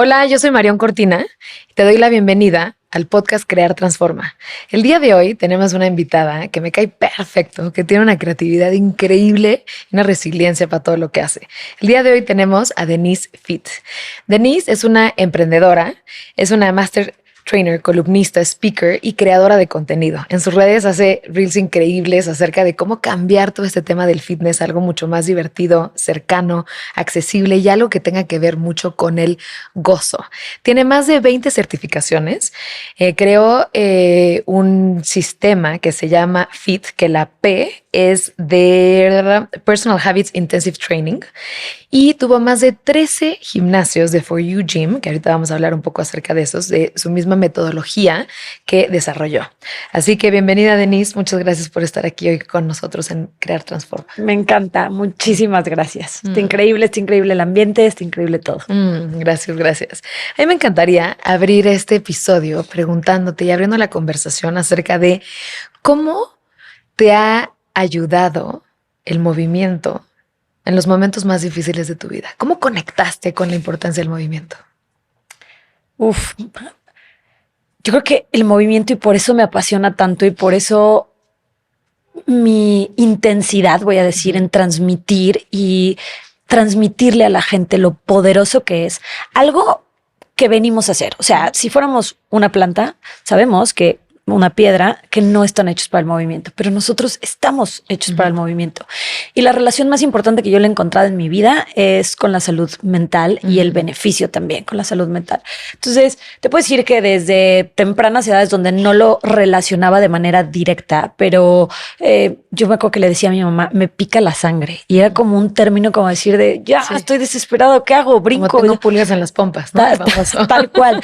Hola, yo soy Marión Cortina y te doy la bienvenida al podcast Crear Transforma. El día de hoy tenemos una invitada que me cae perfecto, que tiene una creatividad increíble y una resiliencia para todo lo que hace. El día de hoy tenemos a Denise Fit. Denise es una emprendedora, es una master trainer, columnista, speaker y creadora de contenido. En sus redes hace reels increíbles acerca de cómo cambiar todo este tema del fitness a algo mucho más divertido, cercano, accesible y algo que tenga que ver mucho con el gozo. Tiene más de 20 certificaciones. Creó un sistema que se llama FIT, que la P es de Personal Habits Intensive Training, y tuvo más de 13 gimnasios de For You Gym, que ahorita vamos a hablar un poco acerca de esos, de su misma metodología que desarrolló. Así que bienvenida, Denise. Muchas gracias por estar aquí hoy con nosotros en Crear Transforma. Me encanta. Muchísimas gracias. Está increíble el ambiente, está increíble todo. Gracias. A mí me encantaría abrir este episodio preguntándote y abriendo la conversación acerca de cómo te ha ayudado el movimiento en los momentos más difíciles de tu vida. ¿Cómo conectaste con la importancia del movimiento? Yo creo que el movimiento, y por eso me apasiona tanto, y por eso mi intensidad, voy a decir, en transmitir y transmitirle a la gente lo poderoso que es algo que venimos a hacer. O sea, si fuéramos una planta, sabemos que una piedra, que no están hechos para el movimiento, pero nosotros estamos hechos para el movimiento. Y la relación más importante que yo le he encontrado en mi vida es con la salud mental y el beneficio también con la salud mental. Entonces, te puedo decir que desde tempranas edades donde no lo relacionaba de manera directa, pero yo me acuerdo que le decía a mi mamá, me pica la sangre. Y era como un término como decir de, ya, estoy desesperado, ¿qué hago? Brinco. Como tengo pulgas en las pompas, ¿no? Tal cual.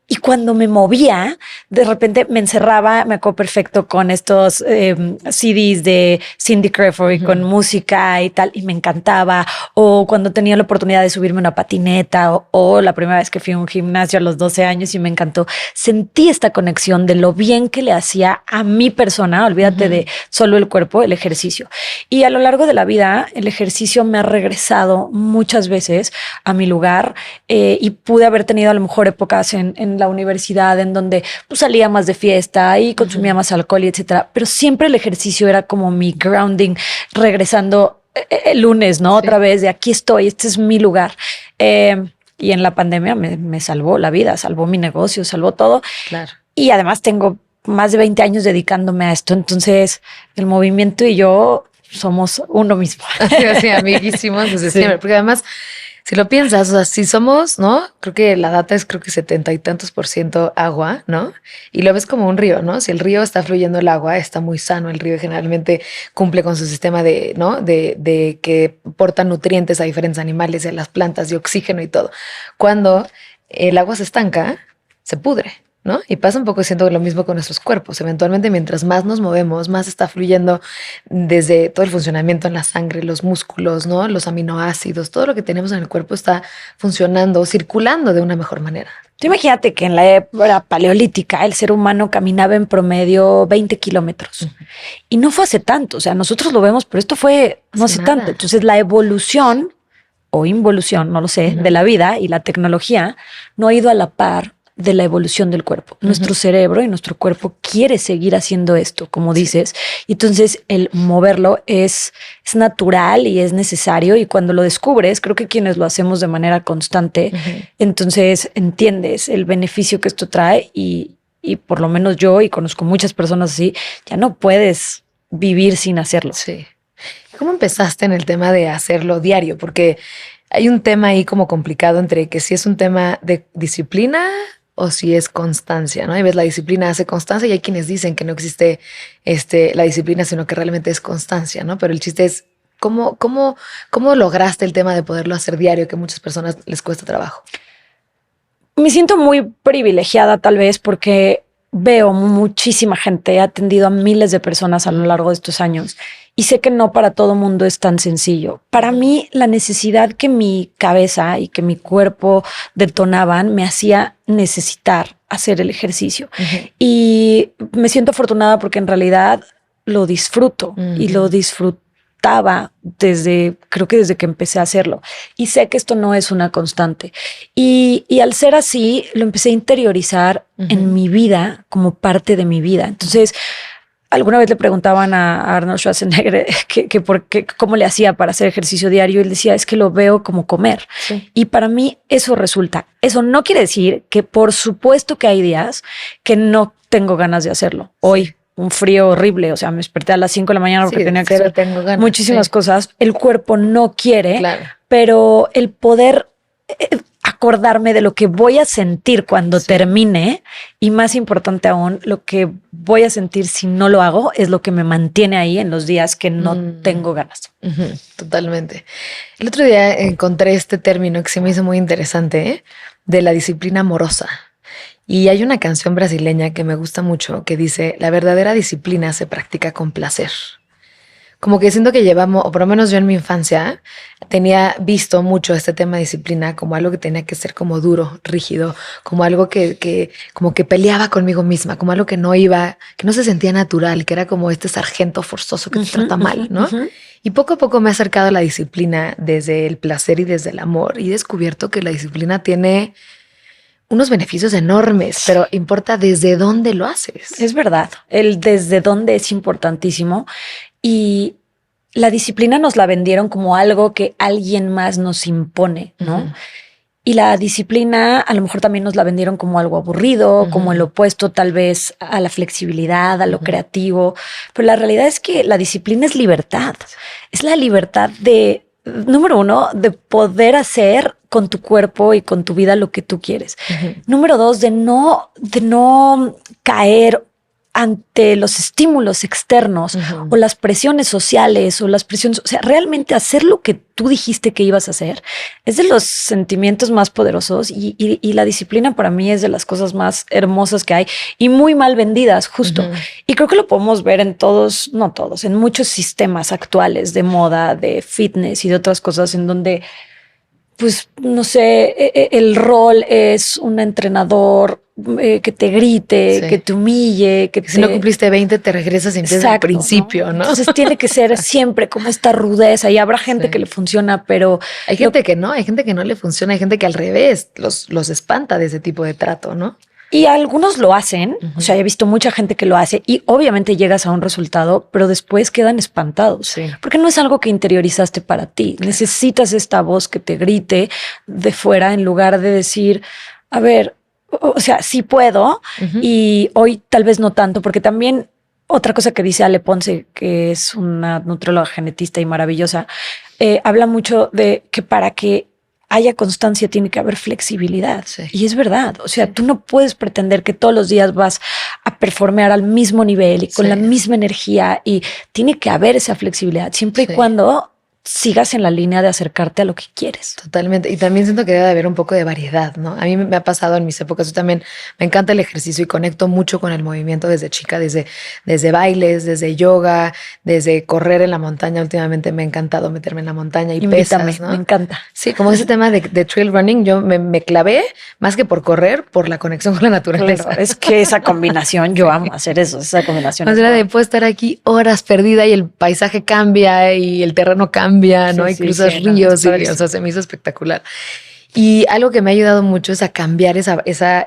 Y cuando me movía, de repente me encerraba, me acuerdo perfecto, con estos CDs de Cindy Crawford con música y tal, y me encantaba. O cuando tenía la oportunidad de subirme una patineta, o la primera vez que fui a un gimnasio a los 12 años y me encantó. Sentí esta conexión de lo bien que le hacía a mi persona, olvídate de solo el cuerpo, el ejercicio. Y a lo largo de la vida, el ejercicio me ha regresado muchas veces a mi lugar y pude haber tenido a lo mejor épocas en la universidad en donde pues, salía más de fiesta y consumía más alcohol y etcétera, pero siempre el ejercicio era como mi grounding, regresando el lunes, ¿no? Sí. Otra vez de aquí estoy, este es mi lugar. Y en la pandemia me salvó la vida, salvó mi negocio, salvó todo. Claro. Y además tengo más de 20 años dedicándome a esto, entonces el movimiento y yo somos uno mismo. Así, amiguísimos desde siempre, porque además si lo piensas, o sea, si somos, ¿no? Creo que la data es 70 y tantos % agua, ¿no? Y lo ves como un río, ¿no? Si el río está fluyendo el agua, está muy sano. El río generalmente cumple con su sistema de, ¿no? De que porta nutrientes a diferentes animales, a las plantas y oxígeno y todo. Cuando el agua se estanca, se pudre, ¿no? Y pasa un poco siendo lo mismo con nuestros cuerpos. Eventualmente, mientras más nos movemos, más está fluyendo desde todo el funcionamiento en la sangre, los músculos, ¿no? Los aminoácidos, todo lo que tenemos en el cuerpo está funcionando, circulando de una mejor manera. Tú imagínate que en la época paleolítica el ser humano caminaba en promedio 20 kilómetros y no fue hace tanto. O sea, nosotros lo vemos, pero esto fue no hace tanto. Entonces la evolución o involución, no lo sé, de la vida y la tecnología no ha ido a la par de la evolución del cuerpo. Nuestro cerebro y nuestro cuerpo quiere seguir haciendo esto, como dices. Y entonces el moverlo es natural y es necesario. Y cuando lo descubres, creo que quienes lo hacemos de manera constante, entonces entiendes el beneficio que esto trae y por lo menos yo, y conozco muchas personas así, ya no puedes vivir sin hacerlo. Sí. ¿Cómo empezaste en el tema de hacerlo diario? Porque hay un tema ahí como complicado entre que si es un tema de disciplina o si es constancia, ¿no? Y ves, la disciplina hace constancia y hay quienes dicen que no existe la disciplina, sino que realmente es constancia, ¿no? Pero el chiste es ¿cómo lograste el tema de poderlo hacer diario, que a muchas personas les cuesta trabajo? Me siento muy privilegiada tal vez porque veo muchísima gente, he atendido a miles de personas a lo largo de estos años y sé que no para todo mundo es tan sencillo. Para mí, la necesidad que mi cabeza y que mi cuerpo detonaban me hacía necesitar hacer el ejercicio. Y me siento afortunada porque en realidad lo disfruto y lo disfruté resultaba creo que desde que empecé a hacerlo. Y sé que esto no es una constante. Y al ser así, lo empecé a interiorizar en mi vida como parte de mi vida. Entonces, alguna vez le preguntaban a Arnold Schwarzenegger cómo le hacía para hacer ejercicio diario. Y él decía, es que lo veo como comer. Sí. Y para mí eso resulta. Eso no quiere decir que por supuesto que hay días que no tengo ganas de hacerlo. Hoy, un frío horrible. O sea, me desperté a las 5 de la mañana porque tenía que hacer muchísimas cosas. El cuerpo no quiere, pero el poder acordarme de lo que voy a sentir cuando termine, y más importante aún, lo que voy a sentir si no lo hago es lo que me mantiene ahí en los días que no tengo ganas. Totalmente. El otro día encontré este término que se me hizo muy interesante, de la disciplina amorosa. Y hay una canción brasileña que me gusta mucho que dice, la verdadera disciplina se practica con placer. Como que siento que llevamos, o por lo menos yo en mi infancia, tenía visto mucho este tema de disciplina como algo que tenía que ser como duro, rígido, como algo que como que peleaba conmigo misma, como algo que no iba, que no se sentía natural, que era como este sargento forzoso que te trata mal, ¿no? Y poco a poco me he acercado a la disciplina desde el placer y desde el amor, y he descubierto que la disciplina tiene unos beneficios enormes, pero importa desde dónde lo haces. Es verdad, el desde dónde es importantísimo. Y la disciplina nos la vendieron como algo que alguien más nos impone, ¿no? Y la disciplina a lo mejor también nos la vendieron como algo aburrido, como el opuesto tal vez a la flexibilidad, a lo creativo. Pero la realidad es que la disciplina es libertad. Es la libertad de, número uno, de poder hacer con tu cuerpo y con tu vida lo que tú quieres. Número dos, de no caer ante los estímulos externos o las presiones sociales o las presiones, o sea, realmente hacer lo que tú dijiste que ibas a hacer es de los sentimientos más poderosos y la disciplina para mí es de las cosas más hermosas que hay y muy mal vendidas, justo. Y creo que lo podemos ver en todos, no todos, en muchos sistemas actuales de moda, de fitness y de otras cosas en donde, pues, no sé, el rol es un entrenador que te grite, que te humille, que si no cumpliste 20 te regresas y empiezas al principio, ¿no? Entonces tiene que ser siempre como esta rudeza y habrá gente que le funciona, pero hay gente que no le funciona, hay gente que al revés los espanta de ese tipo de trato, ¿no? Y algunos lo hacen, o sea, he visto mucha gente que lo hace y obviamente llegas a un resultado, pero después quedan espantados, porque no es algo que interiorizaste para ti. Necesitas esta voz que te grite de fuera en lugar de decir, a ver, o sea, sí puedo y hoy tal vez no tanto, porque también otra cosa que dice Ale Ponce, que es una nutrióloga genetista y maravillosa, habla mucho de que para que haya constancia tiene que haber flexibilidad. Y es verdad. O sea, tú no puedes pretender que todos los días vas a performear al mismo nivel y con la misma energía, y tiene que haber esa flexibilidad siempre y cuando sigas en la línea de acercarte a lo que quieres. Totalmente. Y también siento que debe haber un poco de variedad, ¿no? A mí me ha pasado en mis épocas, yo también me encanta el ejercicio y conecto mucho con el movimiento desde chica, desde bailes, desde yoga, desde correr en la montaña. Últimamente me ha encantado meterme en la montaña y pesas, ¿no? Me encanta. Sí, como ese tema de trail running, yo me clavé más que por correr, por la conexión con la naturaleza. Claro, es que esa combinación, yo amo hacer eso, esa combinación. O sea, de puedo estar aquí horas perdida y el paisaje cambia y el terreno cambia, ¿no? Y cruzas ríos, o sea, se me hizo espectacular. Y algo que me ha ayudado mucho es a cambiar o sea,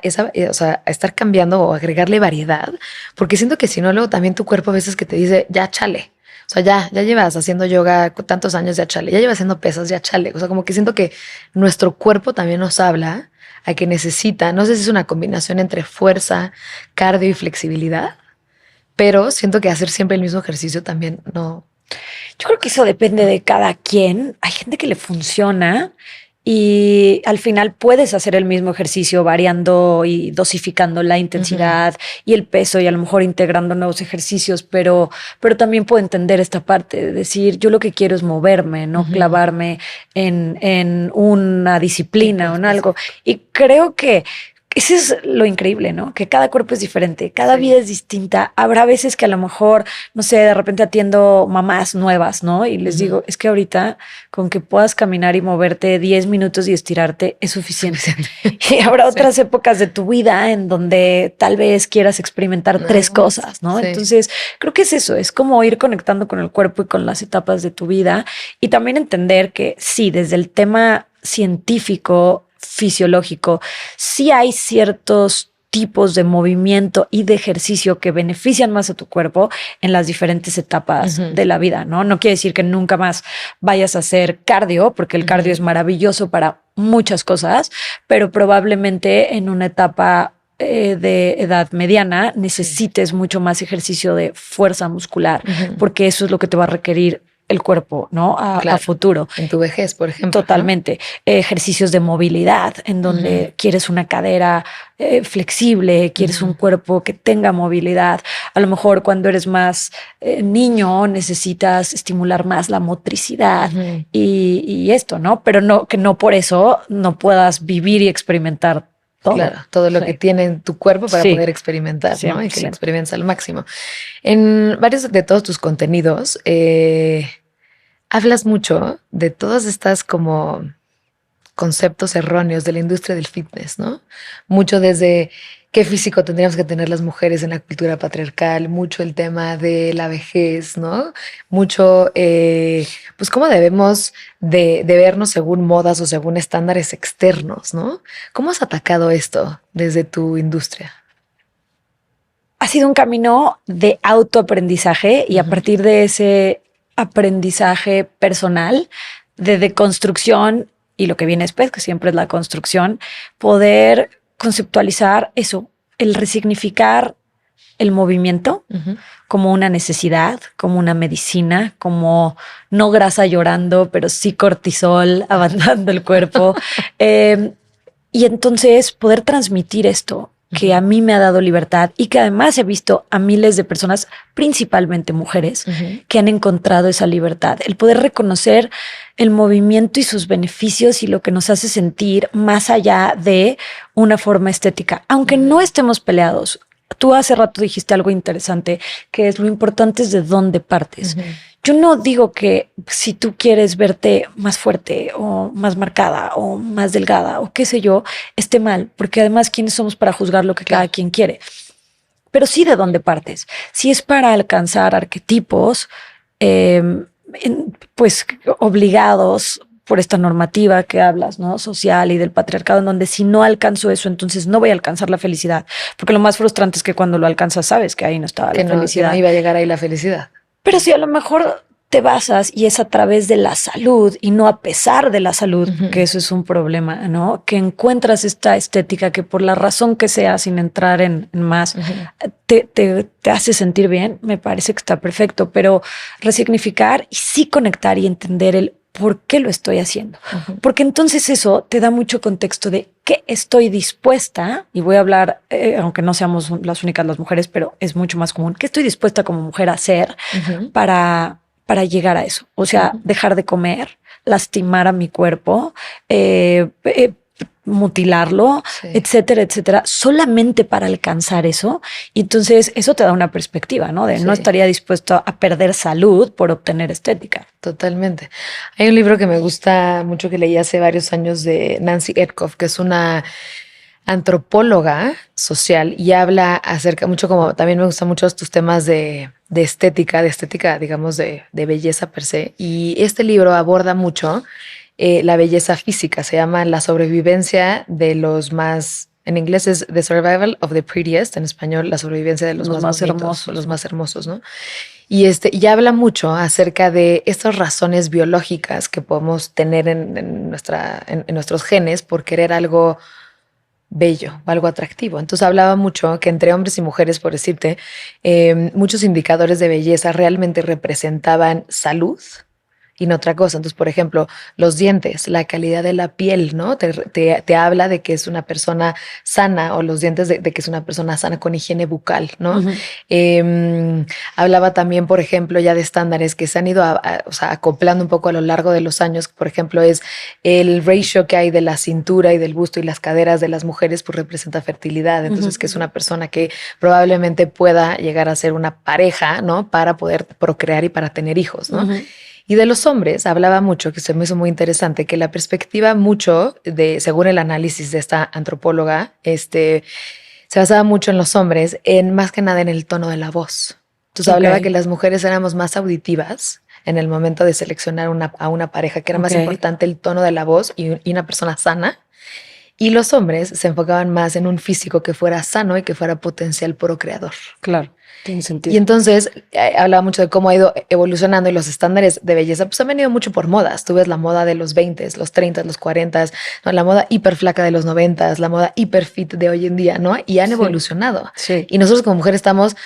a estar cambiando o agregarle variedad, porque siento que si no, luego también tu cuerpo a veces que te dice, ya chale. O sea, ya llevas haciendo yoga tantos años, ya chale. Ya llevas haciendo pesas, ya chale. O sea, como que siento que nuestro cuerpo también nos habla a que necesita, no sé si es una combinación entre fuerza, cardio y flexibilidad, pero siento que hacer siempre el mismo ejercicio también no. Yo creo que eso depende de cada quien. Hay gente que le funciona y al final puedes hacer el mismo ejercicio variando y dosificando la intensidad y el peso y a lo mejor integrando nuevos ejercicios, pero también puedo entender esta parte de decir, yo lo que quiero es moverme, no clavarme en una disciplina o en algo. Y creo que Ese es lo increíble, ¿no? Que cada cuerpo es diferente, cada vida es distinta. Habrá veces que a lo mejor, no sé, de repente atiendo mamás nuevas, ¿no? Y les digo, es que ahorita con que puedas caminar y moverte 10 minutos y estirarte es suficiente. Y habrá otras épocas de tu vida en donde tal vez quieras experimentar tres cosas, ¿no? Entonces, creo que es eso, es como ir conectando con el cuerpo y con las etapas de tu vida y también entender que sí, desde el tema científico, fisiológico, sí hay ciertos tipos de movimiento y de ejercicio que benefician más a tu cuerpo en las diferentes etapas de la vida, ¿no? No quiere decir que nunca más vayas a hacer cardio, porque el cardio es maravilloso para muchas cosas, pero probablemente en una etapa de edad mediana necesites mucho más ejercicio de fuerza muscular, porque eso es lo que te va a requerir el cuerpo, ¿no? A futuro. En tu vejez, por ejemplo. Totalmente. ¿No? Ejercicios de movilidad, en donde quieres una cadera flexible, quieres un cuerpo que tenga movilidad. A lo mejor cuando eres más niño necesitas estimular más la motricidad y esto, ¿no? Pero no, que no por eso no puedas vivir y experimentar todo. Claro, todo lo que tiene en tu cuerpo para poder experimentar, 100%. ¿No? Y que lo experimentes al máximo. En varios de todos tus contenidos hablas mucho de todas estas como conceptos erróneos de la industria del fitness, ¿no? Mucho desde qué físico tendríamos que tener las mujeres en la cultura patriarcal, mucho el tema de la vejez, ¿no? Mucho, pues cómo debemos de vernos según modas o según estándares externos, ¿no? ¿Cómo has atacado esto desde tu industria? Ha sido un camino de autoaprendizaje y a partir de ese aprendizaje personal, de deconstrucción y lo que viene después, que siempre es la construcción, poder conceptualizar eso, el resignificar el movimiento como una necesidad, como una medicina, como no grasa llorando, pero sí cortisol abandonando el cuerpo. Y entonces poder transmitir esto que a mí me ha dado libertad y que además he visto a miles de personas, principalmente mujeres, que han encontrado esa libertad. El poder reconocer el movimiento y sus beneficios y lo que nos hace sentir más allá de una forma estética, aunque no estemos peleados. Tú hace rato dijiste algo interesante, que es lo importante es de dónde partes. Yo no digo que si tú quieres verte más fuerte o más marcada o más delgada o qué sé yo, esté mal, porque además quiénes somos para juzgar lo que cada quien quiere. Pero sí de dónde partes. Si es para alcanzar arquetipos, pues obligados por esta normativa que hablas, ¿no? Social y del patriarcado, en donde si no alcanzo eso, entonces no voy a alcanzar la felicidad. Porque lo más frustrante es que cuando lo alcanzas sabes que ahí no estaba la felicidad. Que no iba a llegar ahí la felicidad. Pero si a lo mejor te basas y es a través de la salud y no a pesar de la salud, que eso es un problema, ¿no? Que encuentras esta estética que por la razón que sea, sin entrar en más, te hace sentir bien, me parece que está perfecto, pero resignificar y sí conectar y entender el por qué lo estoy haciendo. Porque entonces eso te da mucho contexto de qué estoy dispuesta, y voy a hablar, aunque no seamos las únicas las mujeres, pero es mucho más común, qué estoy dispuesta como mujer a hacer para llegar a eso. O sea, dejar de comer, lastimar a mi cuerpo, mutilarlo, etcétera, etcétera, solamente para alcanzar eso. Y entonces eso te da una perspectiva, ¿no? De no estaría dispuesto a perder salud por obtener estética. Totalmente. Hay un libro que me gusta mucho que leí hace varios años de Nancy Etkoff, que es una antropóloga social y habla acerca mucho, como también me gustan mucho tus temas de estética, digamos, de belleza per se. Y este libro aborda mucho la belleza física. Se llama La sobrevivencia de los más, en inglés es The Survival of the Prettiest, en español la sobrevivencia de los más hermosos, los más hermosos, ¿no? Y y habla mucho acerca de estas razones biológicas que podemos tener en nuestros genes por querer algo bello, algo atractivo. Entonces hablaba mucho que entre hombres y mujeres, por decirte, muchos indicadores de belleza realmente representaban salud y no otra cosa. Entonces, por ejemplo, los dientes, la calidad de la piel, ¿no? Te habla de que es una persona sana, o los dientes de que es una persona sana con higiene bucal, ¿no? Ujú. Hablaba también, por ejemplo, ya de estándares que se han ido o sea, acoplando un poco a lo largo de los años. Por ejemplo, es el ratio que hay de la cintura y del busto y las caderas de las mujeres, pues representa fertilidad. Entonces, que es una persona que probablemente pueda llegar a ser una pareja, ¿no? Para poder procrear y para tener hijos, ¿no? Ujú. Y de los hombres hablaba mucho, que se me hizo muy interesante, que la perspectiva mucho de, según el análisis de esta antropóloga, se basaba mucho en los hombres, en más que nada en el tono de la voz. Entonces hablaba que Ok, las mujeres éramos más auditivas en el momento de seleccionar a una pareja, que era más ok, importante el tono de la voz y una persona sana. Y los hombres se enfocaban más en un físico que fuera sano y que fuera potencial procreador. claro, tiene Y sentido. entonces hablaba mucho de cómo ha ido evolucionando, y los estándares de belleza pues han venido mucho por modas. Tú ves la moda de los 20, los 30, los 40, ¿no? La moda hiper flaca de los 90, la moda hiper fit de hoy en día, ¿no? Y han Sí, evolucionado. sí, Y nosotros como mujeres estamos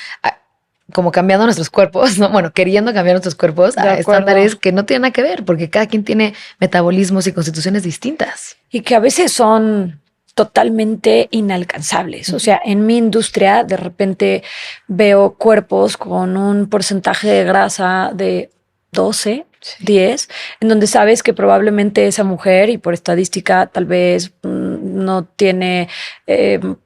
como cambiando nuestros cuerpos, ¿no? Bueno, queriendo cambiar nuestros cuerpos de a acuerdo. estándares que no tienen nada que ver, porque cada quien tiene metabolismos y constituciones distintas. Y que a veces son totalmente inalcanzables. O sea, en mi industria de repente veo cuerpos con un porcentaje de grasa de 12, Sí. 10, en donde sabes que probablemente esa mujer, y por estadística tal vez no tiene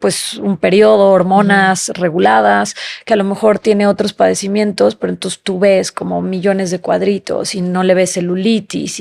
pues un periodo, Ujú. hormonas reguladas, que a lo mejor tiene otros padecimientos, pero entonces tú ves como millones de cuadritos y no le ves celulitis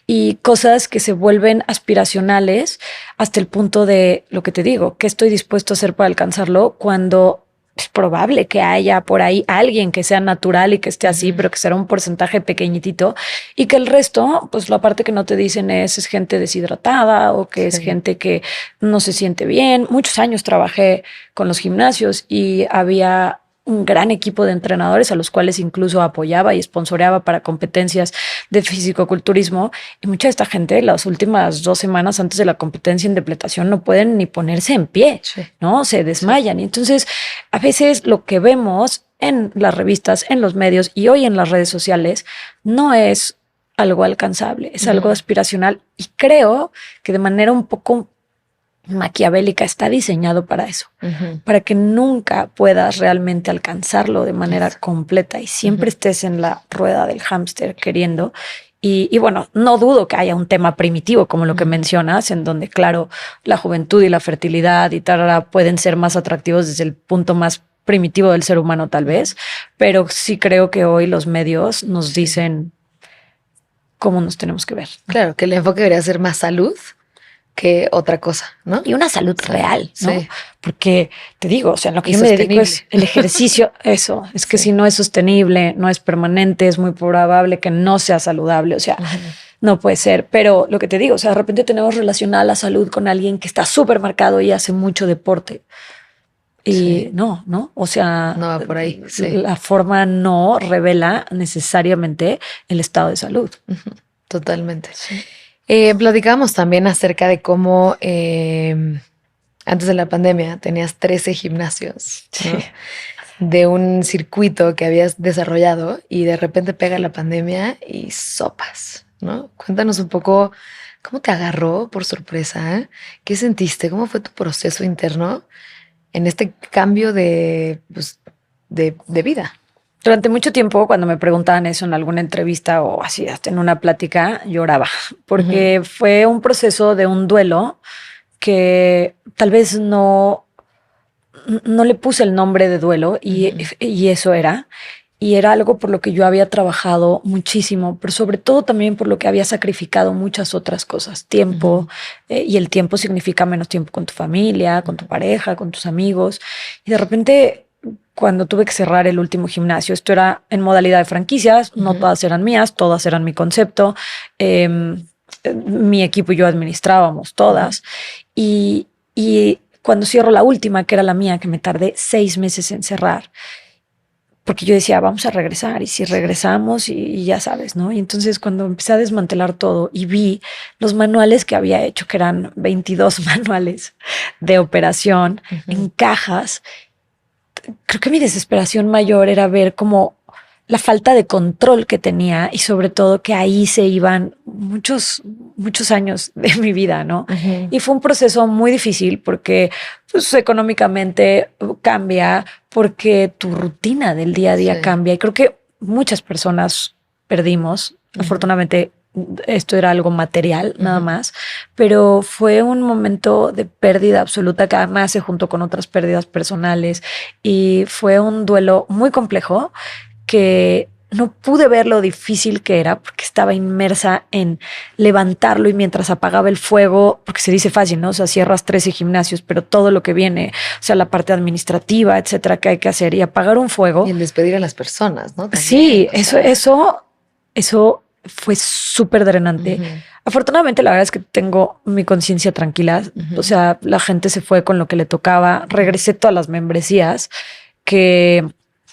y cosas que se vuelven aspiracionales hasta el punto de lo que te digo, qué estoy dispuesto a hacer para alcanzarlo cuando es probable que haya por ahí alguien que sea natural y que esté así, Ujú. pero que será un porcentaje pequeñitito y que el resto, pues la parte que no te dicen es gente deshidratada o que es Sí. gente que no se siente bien. Muchos años trabajé con los gimnasios y había un gran equipo de entrenadores a los cuales incluso apoyaba y sponsoreaba para competencias de fisicoculturismo. Y mucha de esta gente, las últimas 2 semanas antes de la competencia en depletación, no pueden ni ponerse en pie, Sí. ¿no? Se Sí. desmayan. Y entonces, a veces lo que vemos en las revistas, en los medios y hoy en las redes sociales no es algo alcanzable, es algo Ujú. aspiracional. Y creo que de manera un poco maquiavélica está diseñado para eso, Ujú. para que nunca puedas realmente alcanzarlo de manera Eso. completa y siempre Ujú. estés en la rueda del hámster queriendo. Y bueno, no dudo que haya un tema primitivo como lo que Ujú. mencionas, en donde, claro, la juventud y la fertilidad y tal pueden ser más atractivos desde el punto más primitivo del ser humano, tal vez, pero sí creo que hoy los medios nos Sí. dicen cómo nos tenemos que ver, ¿no? Claro, que el enfoque debería ser más salud que otra cosa, ¿no? Y una salud Salud. real, ¿no? Sí. Porque te digo, o sea, lo que Y yo me dedico sostenible. es el ejercicio, eso, es que Sí. si no es sostenible, no es permanente, es muy probable que no sea saludable, o sea, Ujú. no puede ser, pero lo que te digo, o sea, de repente tenemos relacionada la salud con alguien que está súper marcado y hace mucho deporte. Y Sí. no, o sea, No va por ahí. Sí. la forma no revela necesariamente el estado de salud. Ujú. Totalmente. Sí. Platicábamos también acerca de cómo antes de la pandemia tenías 13 gimnasios, Sí. ¿no? De un circuito que habías desarrollado, y de repente pega la pandemia y sopas, ¿no? Cuéntanos un poco cómo te agarró por sorpresa, ¿eh? ¿Qué sentiste? ¿Cómo fue tu proceso interno en este cambio de, pues, de vida? Durante mucho tiempo, cuando me preguntaban eso en alguna entrevista o así, hasta en una plática, lloraba, Ujú. porque fue un proceso de un duelo que tal vez no le puse el nombre de duelo Ujú. y eso era. Y era algo por lo que yo había trabajado muchísimo, pero sobre todo también por lo que había sacrificado muchas otras cosas, tiempo, Ujú. y el tiempo significa menos tiempo con tu familia, con tu pareja, con tus amigos. Y de repente, cuando tuve que cerrar el último gimnasio, esto era en modalidad de franquicias, no Ujú. todas eran mías, todas eran mi concepto. Mi equipo y yo administrábamos Ujú. todas. Y cuando cierro la última, que era la mía, que me tardé 6 meses en cerrar, porque yo decía, vamos a regresar, y si Sí. regresamos, y ya sabes, ¿no? Y entonces cuando empecé a desmantelar todo y vi los manuales que había hecho, que eran 22 manuales de operación Ujú. en cajas, creo que mi desesperación mayor era ver cómo la falta de control que tenía y sobre todo que ahí se iban muchos años de mi vida, ¿no? Y fue un proceso muy difícil porque pues, económicamente cambia, porque tu rutina del día a día cambia y creo que muchas personas perdimos. Afortunadamente esto era algo material nada más, pero fue un momento de pérdida absoluta que además se juntó con otras pérdidas personales y fue un duelo muy complejo que no pude ver lo difícil que era porque estaba inmersa en levantarlo y mientras apagaba el fuego, porque se dice fácil, ¿no? O sea, cierras 13 gimnasios, pero todo lo que viene, o sea, la parte administrativa, etcétera, que hay que hacer y apagar un fuego. Y el despedir a las personas, ¿no? También, sí, eso fue súper drenante. Afortunadamente, la verdad es que tengo mi conciencia tranquila. O sea, la gente se fue con lo que le tocaba. Regresé todas las membresías que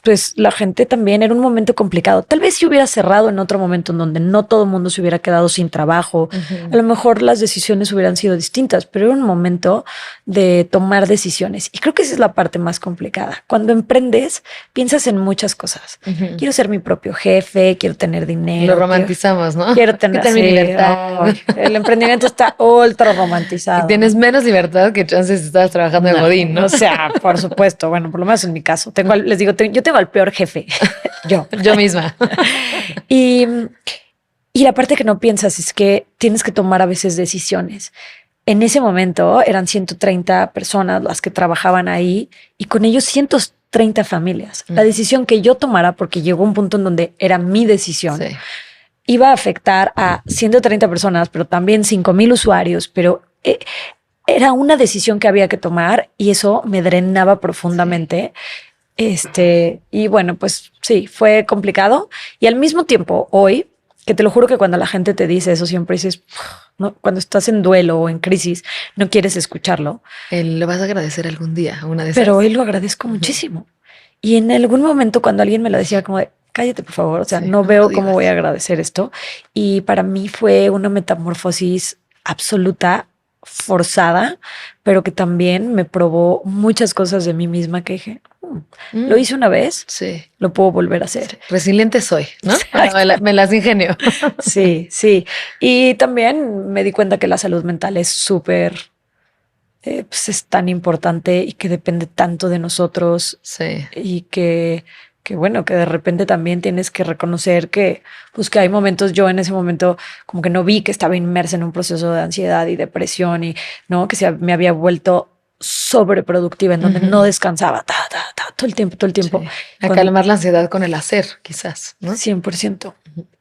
pues la gente también era un momento complicado. Tal vez si hubiera cerrado en otro momento en donde no todo el mundo se hubiera quedado sin trabajo, a lo mejor las decisiones hubieran sido distintas, pero era un momento de tomar decisiones. Y creo que esa es la parte más complicada. Cuando emprendes, piensas en muchas cosas. Quiero ser mi propio jefe, quiero tener dinero. Lo romantizamos, ¿no? Quiero tener mi libertad. El emprendimiento está ultra romantizado. Y tienes menos libertad que chances si estabas trabajando en Godín, ¿no? O sea, por supuesto. Bueno, por lo menos en mi caso. Les digo, yo tengo al peor jefe. Yo misma. Y la parte que no piensas es que tienes que tomar a veces decisiones. En ese momento eran 130 personas las que trabajaban ahí y con ellos 130 familias. La decisión que yo tomara, porque llegó un punto en donde era mi decisión, iba a afectar a 130 personas, pero también 5,000 usuarios, pero era una decisión que había que tomar y eso me drenaba profundamente. Y bueno, pues sí, fue complicado. Y al mismo tiempo, hoy, que te lo juro que cuando la gente te dice eso, siempre dices, ¿no? Cuando estás en duelo o en crisis, no quieres escucharlo. Lo vas a agradecer algún día, una de esas. Pero hoy lo agradezco muchísimo. Y en algún momento cuando alguien me lo decía como de, cállate por favor, o sea, no veo cómo voy a agradecer esto. Y para mí fue una metamorfosis absoluta, forzada, pero que también me probó muchas cosas de mí misma que dije, lo hice una vez, lo puedo volver a hacer. Resiliente soy, ¿no? Me las ingenio. Sí. Y también me di cuenta que la salud mental es súper, pues es tan importante y que depende tanto de nosotros. Y que bueno, que de repente también tienes que reconocer que, pues que hay momentos, yo en ese momento como que no vi que estaba inmersa en un proceso de ansiedad y depresión y no, que me había vuelto sobreproductiva en donde no descansaba todo el tiempo. A calmar la ansiedad con el hacer, quizás, ¿no? 100%.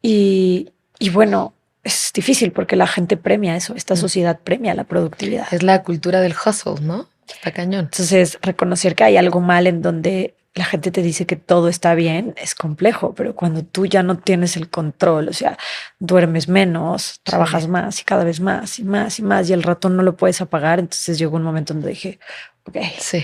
Y bueno, es difícil porque la gente premia eso, esta sociedad premia la productividad. Es la cultura del hustle, ¿no? Está cañón. Entonces, reconocer que hay algo mal en donde la gente te dice que todo está bien es complejo, pero cuando tú ya no tienes el control, o sea, duermes menos, trabajas más y cada vez más y más y más y el ratón no lo puedes apagar, entonces llegó un momento donde dije, ok,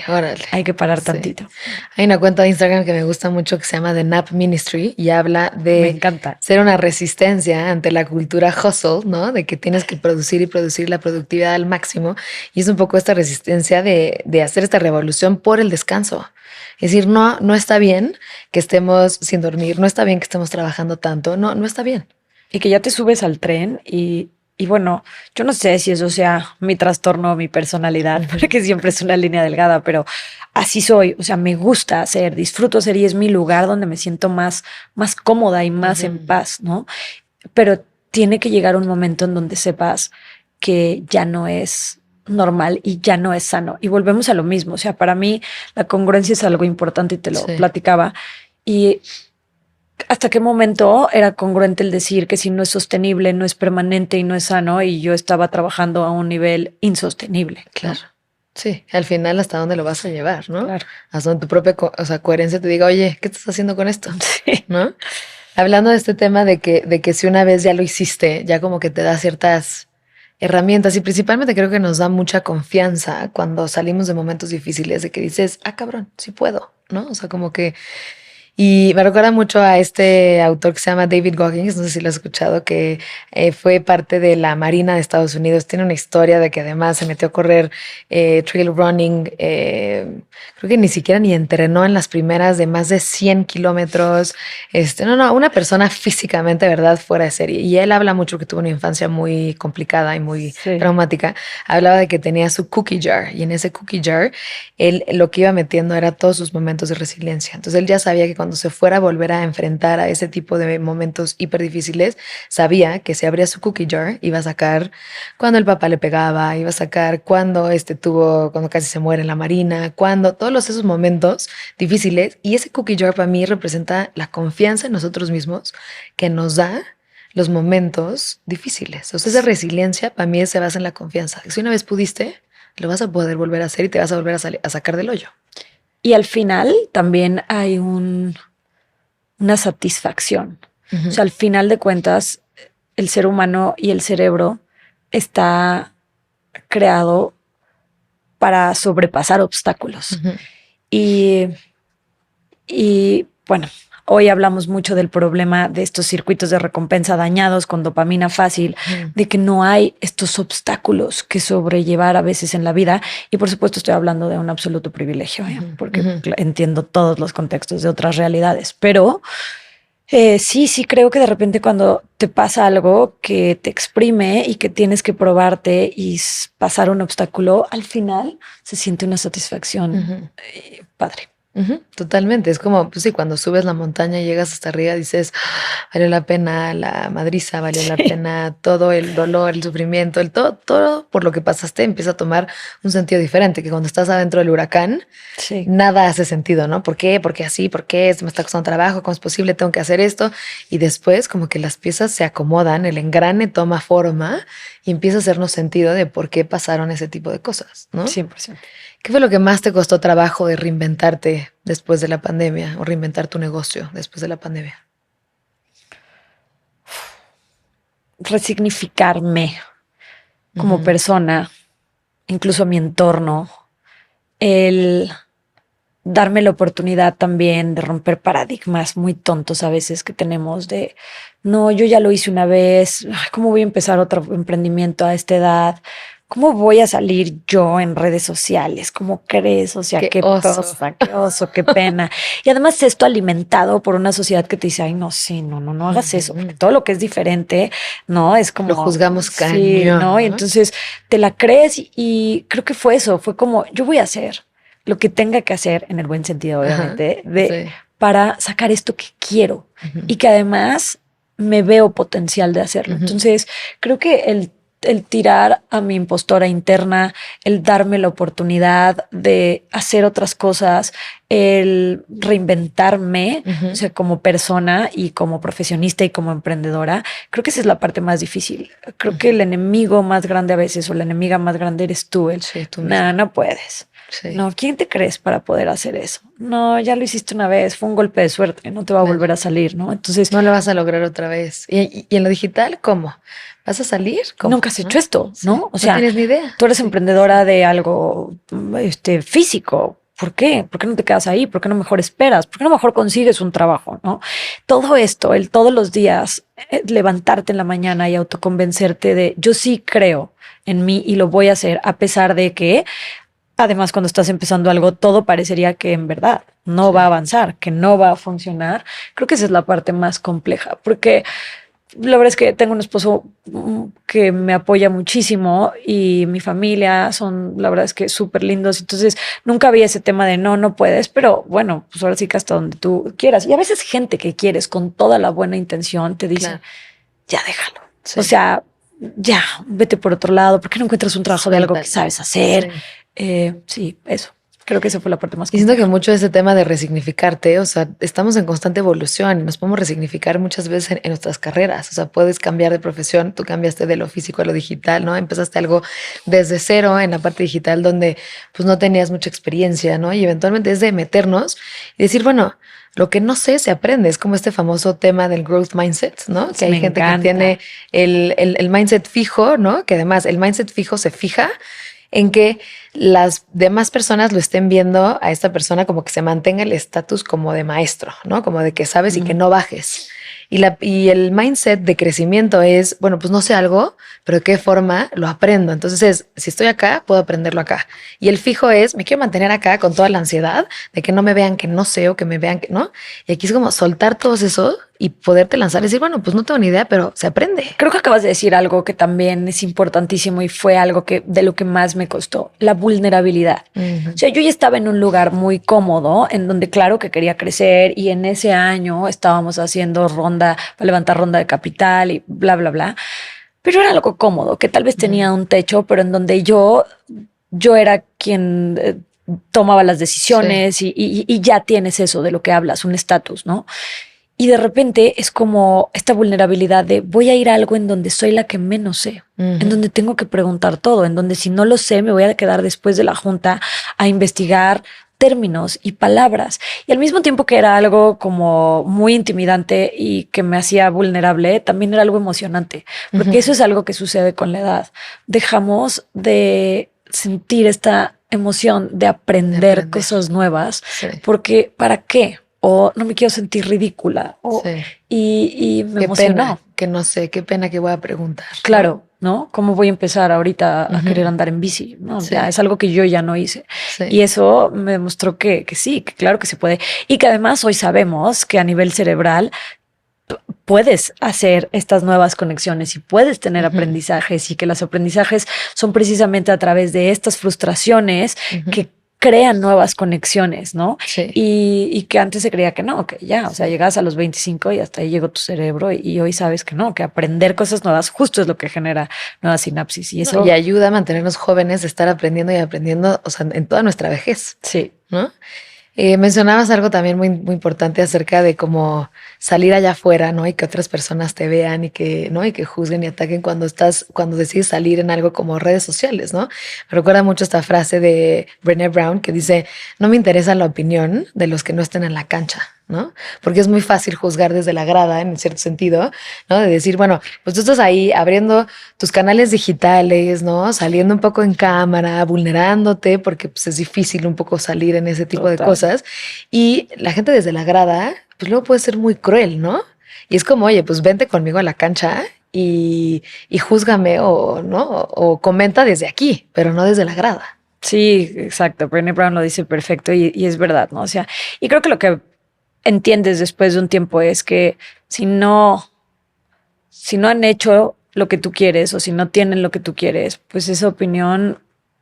órale. Hay que parar tantito. Hay una cuenta de Instagram que me gusta mucho que se llama The Nap Ministry y habla de me encanta. Ser una resistencia ante la cultura hustle, ¿no? De que tienes que producir y producir la productividad al máximo. Y es un poco esta resistencia de hacer esta revolución por el descanso. Es decir, no está bien que estemos sin dormir, no está bien que estemos trabajando tanto, no está bien. Y que ya te subes al tren y bueno, yo no sé si eso sea mi trastorno o mi personalidad, porque siempre es una línea delgada, pero así soy. O sea, me gusta hacer, disfruto hacer y es mi lugar donde me siento más cómoda y más en paz, ¿no? Pero tiene que llegar un momento en donde sepas que ya no es normal y ya no es sano. Y volvemos a lo mismo. O sea, para mí la congruencia es algo importante y te lo platicaba. Y hasta qué momento era congruente el decir que si no es sostenible, no es permanente y no es sano, y yo estaba trabajando a un nivel insostenible. Claro. Sí, al final hasta dónde lo vas a llevar, ¿no? Claro. Hasta donde tu propia coherencia te diga, oye, ¿qué estás haciendo con esto? Sí. ¿No? Hablando de este tema de que si una vez ya lo hiciste, ya como que te da ciertas herramientas y principalmente creo que nos da mucha confianza cuando salimos de momentos difíciles de que dices, cabrón, sí puedo, ¿no? O sea, como que Y me recuerda mucho a este autor que se llama David Goggins, no sé si lo has escuchado, que fue parte de la Marina de Estados Unidos. Tiene una historia de que además se metió a correr trail running. Creo que ni siquiera ni entrenó en las primeras de más de 100 kilómetros. Una persona físicamente, ¿verdad?, fuera de serie. Y él habla mucho que tuvo una infancia muy complicada y muy traumática. Hablaba de que tenía su cookie jar y en ese cookie jar él lo que iba metiendo era todos sus momentos de resiliencia. Entonces él ya sabía que cuando se fuera a volver a enfrentar a ese tipo de momentos hiper difíciles, sabía que si abría su cookie jar iba a sacar cuando el papá le pegaba, iba a sacar cuando cuando casi se muere en la marina, cuando todos esos momentos difíciles. Y ese cookie jar para mí representa la confianza en nosotros mismos que nos da los momentos difíciles. O sea, esa resiliencia para mí se basa en la confianza. Si una vez pudiste, lo vas a poder volver a hacer y te vas a volver a sacar del hoyo. Y al final también hay una satisfacción. O sea, al final de cuentas, el ser humano y el cerebro está creado para sobrepasar obstáculos. Y bueno, hoy hablamos mucho del problema de estos circuitos de recompensa dañados con dopamina fácil, de que no hay estos obstáculos que sobrellevar a veces en la vida. Y por supuesto estoy hablando de un absoluto privilegio, porque entiendo todos los contextos de otras realidades. Pero sí creo que de repente cuando te pasa algo que te exprime y que tienes que probarte y pasar un obstáculo, al final se siente una satisfacción padre. Totalmente, es como, pues sí, cuando subes la montaña y llegas hasta arriba dices, valió la pena la madriza, valió la pena todo el dolor, el sufrimiento, todo por lo que pasaste empieza a tomar un sentido diferente, que cuando estás adentro del huracán, nada hace sentido, ¿no? ¿Por qué? ¿Por qué así? ¿Por qué? Me está costando trabajo, ¿cómo es posible? Tengo que hacer esto. Y después como que las piezas se acomodan, el engrane toma forma y empieza a hacernos sentido de por qué pasaron ese tipo de cosas, ¿no? 100%. ¿Qué fue lo que más te costó trabajo de reinventarte después de la pandemia o reinventar tu negocio después de la pandemia? Resignificarme como persona, incluso mi entorno, el darme la oportunidad también de romper paradigmas muy tontos a veces que tenemos de, no, yo ya lo hice una vez, ¿cómo voy a empezar otro emprendimiento a esta edad? ¿Cómo voy a salir yo en redes sociales? ¿Cómo crees? O sea, qué oso, qué pena. Y además esto alimentado por una sociedad que te dice, ay, no, sí, no hagas eso, porque todo lo que es diferente, no, es como... Lo juzgamos cañón. Sí, ¿no? Y entonces te la crees y creo que fue eso, fue como, yo voy a hacer lo que tenga que hacer, en el buen sentido, obviamente, para sacar esto que quiero y que además me veo potencial de hacerlo. Entonces, creo que el tirar a mi impostora interna, el darme la oportunidad de hacer otras cosas, el reinventarme, o sea, como persona y como profesionista y como emprendedora, creo que esa es la parte más difícil. Creo que el enemigo más grande a veces o la enemiga más grande eres tú. No puedes. Sí. No, ¿quién te crees para poder hacer eso? No, ya lo hiciste una vez, fue un golpe de suerte, no te va a volver a salir, ¿no? Entonces... No lo vas a lograr otra vez. ¿Y en lo digital cómo? ¿Vas a salir? ¿Cómo? Nunca has hecho esto, ¿no? O sea, no tienes ni idea. Tú eres emprendedora de algo físico. ¿Por qué? ¿Por qué no te quedas ahí? ¿Por qué no mejor esperas? ¿Por qué no mejor consigues un trabajo? ¿No? Todo esto, el todos los días levantarte en la mañana y autoconvencerte de yo sí creo en mí y lo voy a hacer a pesar de que además, cuando estás empezando algo, todo parecería que en verdad no va a avanzar, que no va a funcionar. Creo que esa es la parte más compleja, porque la verdad es que tengo un esposo que me apoya muchísimo y mi familia son, la verdad es que súper lindos. Entonces, nunca había ese tema de no puedes, pero bueno, pues ahora sí que hasta donde tú quieras. Y a veces gente que quieres con toda la buena intención te dice, ya déjalo. Sí. O sea, ya, vete por otro lado. ¿Por qué no encuentras un trabajo de algo que sabes hacer? Sí, eso. Creo que esa fue la parte más compleja. Y siento que mucho de ese tema de resignificarte, o sea, estamos en constante evolución y nos podemos resignificar muchas veces en nuestras carreras. O sea, puedes cambiar de profesión, tú cambiaste de lo físico a lo digital, ¿no? Empezaste algo desde cero en la parte digital donde pues no tenías mucha experiencia, ¿no? Y eventualmente es de meternos y decir, bueno, lo que no sé se aprende. Es como este famoso tema del growth mindset, ¿no? Que hay gente que tiene el mindset fijo, ¿no? Que además el mindset fijo se fija en que las demás personas lo estén viendo a esta persona como que se mantenga el estatus como de maestro, ¿no? Como de que sabes y que no bajes. Y el mindset de crecimiento es, bueno, pues no sé algo, pero de qué forma lo aprendo. Entonces si estoy acá, puedo aprenderlo acá. Y el fijo es, me quiero mantener acá con toda la ansiedad de que no me vean que no sé o que me vean que no. Y aquí es como soltar todos eso y poderte lanzar y decir, bueno, pues no tengo ni idea, pero se aprende. Creo que acabas de decir algo que también es importantísimo y fue algo que de lo que más me costó, la vulnerabilidad. O sea, yo ya estaba en un lugar muy cómodo en donde claro que quería crecer y en ese año estábamos haciendo ronda para levantar ronda de capital y bla, bla, bla. Pero era algo cómodo, que tal vez tenía un techo, pero en donde yo era quien tomaba las decisiones y ya tienes eso de lo que hablas, un estatus, ¿no? Y de repente es como esta vulnerabilidad de voy a ir a algo en donde soy la que menos sé, en donde tengo que preguntar todo, en donde si no lo sé me voy a quedar después de la junta a investigar términos y palabras. Y al mismo tiempo que era algo como muy intimidante y que me hacía vulnerable, también era algo emocionante, porque eso es algo que sucede con la edad. Dejamos de sentir esta emoción de aprender cosas nuevas, porque ¿para qué? O no me quiero sentir ridícula. Y me emocionó. Pena, que no sé, qué pena que voy a preguntar. Claro, ¿no? ¿Cómo voy a empezar ahorita a querer andar en bici? ¿No? Ya es algo que yo ya no hice. Y eso me demostró que sí, que claro que se puede. Y que además hoy sabemos que a nivel cerebral puedes hacer estas nuevas conexiones y puedes tener aprendizajes y que los aprendizajes son precisamente a través de estas frustraciones que crean nuevas conexiones, ¿no? Sí. Y que antes se creía que no, que ya, o sea, llegas a los 25 y hasta ahí llegó tu cerebro y hoy sabes que no, que aprender cosas nuevas justo es lo que genera nuevas sinapsis y eso. Y ayuda a mantenernos jóvenes, de estar aprendiendo y aprendiendo, o sea, en toda nuestra vejez. Sí. ¿No? Mencionabas algo también muy, muy importante acerca de cómo salir allá afuera, ¿no? Y que otras personas te vean y que, ¿no? Y que juzguen y ataquen cuando decides salir en algo como redes sociales, ¿no? Me recuerda mucho esta frase de Brené Brown que dice, no me interesa la opinión de los que no estén en la cancha, ¿no? Porque es muy fácil juzgar desde la grada, en cierto sentido, ¿no? De decir, bueno, pues tú estás ahí abriendo tus canales digitales, ¿no? Saliendo un poco en cámara, vulnerándote, porque pues, es difícil un poco salir en ese tipo de cosas. Y la gente desde la grada, pues luego puede ser muy cruel, ¿no? Y es como, oye, pues vente conmigo a la cancha y júzgame o, ¿no? O comenta desde aquí, pero no desde la grada. Sí, exacto. Brené Brown lo dice perfecto y es verdad, ¿no? O sea, y creo que lo que entiendes después de un tiempo es que si no han hecho lo que tú quieres o si no tienen lo que tú quieres, pues esa opinión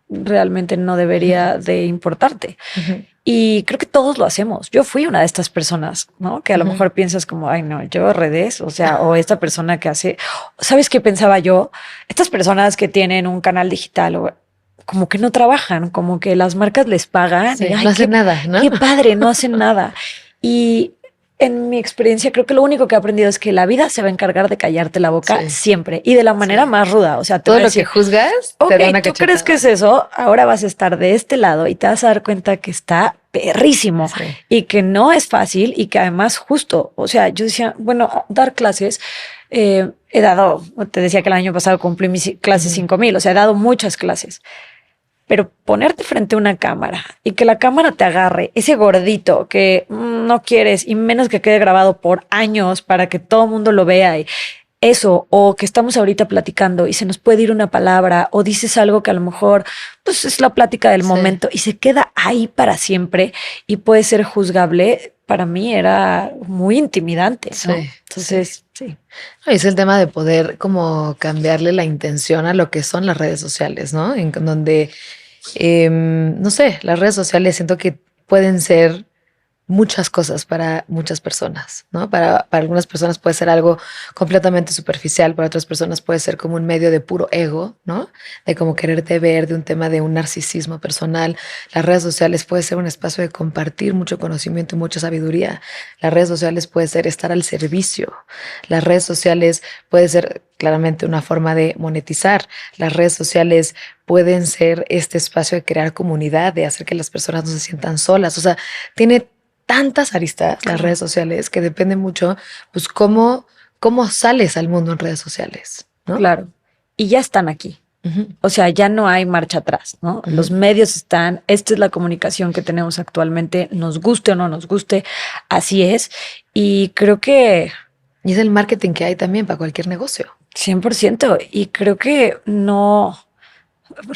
realmente no debería de importarte. Y creo que todos lo hacemos. Yo fui una de estas personas, ¿no? Que a lo mejor piensas como, ay, no, yo redes, o sea, o esta persona que hace, ¿sabes qué pensaba yo? Estas personas que tienen un canal digital o como que no trabajan, como que las marcas les pagan. Sí, y, ay, no hacen nada, ¿no? Qué padre, no hacen nada. Y en mi experiencia, creo que lo único que he aprendido es que la vida se va a encargar de callarte la boca siempre y de la manera más ruda. O sea, todo lo que juzgas, ok, te da una ¿tú cachetada. crees que es eso? Ahora vas a estar de este lado y te vas a dar cuenta que está perrísimo y que no es fácil y que además justo, o sea, yo decía, bueno, dar clases, he dado, te decía que el año pasado cumplí mis clases 5,000, o sea, he dado muchas clases. Pero ponerte frente a una cámara y que la cámara te agarre ese gordito que no quieres y menos que quede grabado por años para que todo el mundo lo vea y eso, o que estamos ahorita platicando y se nos puede ir una palabra o dices algo que a lo mejor pues es la plática del momento y se queda ahí para siempre y puede ser juzgable, para mí era muy intimidante, ¿no? Entonces, sí. Es el tema de poder como cambiarle la intención a lo que son las redes sociales, ¿no? En donde, no sé, las redes sociales siento que pueden ser muchas cosas para muchas personas, ¿no? Para algunas personas puede ser algo completamente superficial, para otras personas puede ser como un medio de puro ego, ¿no? De como quererte ver, de un tema de un narcisismo personal. Las redes sociales puede ser un espacio de compartir mucho conocimiento y mucha sabiduría. Las redes sociales puede ser estar al servicio. Las redes sociales puede ser claramente una forma de monetizar. Las redes sociales pueden ser este espacio de crear comunidad, de hacer que las personas no se sientan solas. O sea, tiene tantas aristas las redes sociales que depende mucho, pues, cómo sales al mundo en redes sociales, ¿no? Claro. Y ya están aquí. O sea, ya no hay marcha atrás, ¿no? Los medios están, esta es la comunicación que tenemos actualmente, nos guste o no nos guste, así es. Y creo que... Y es el marketing que hay también para cualquier negocio. 100%. Y creo que no,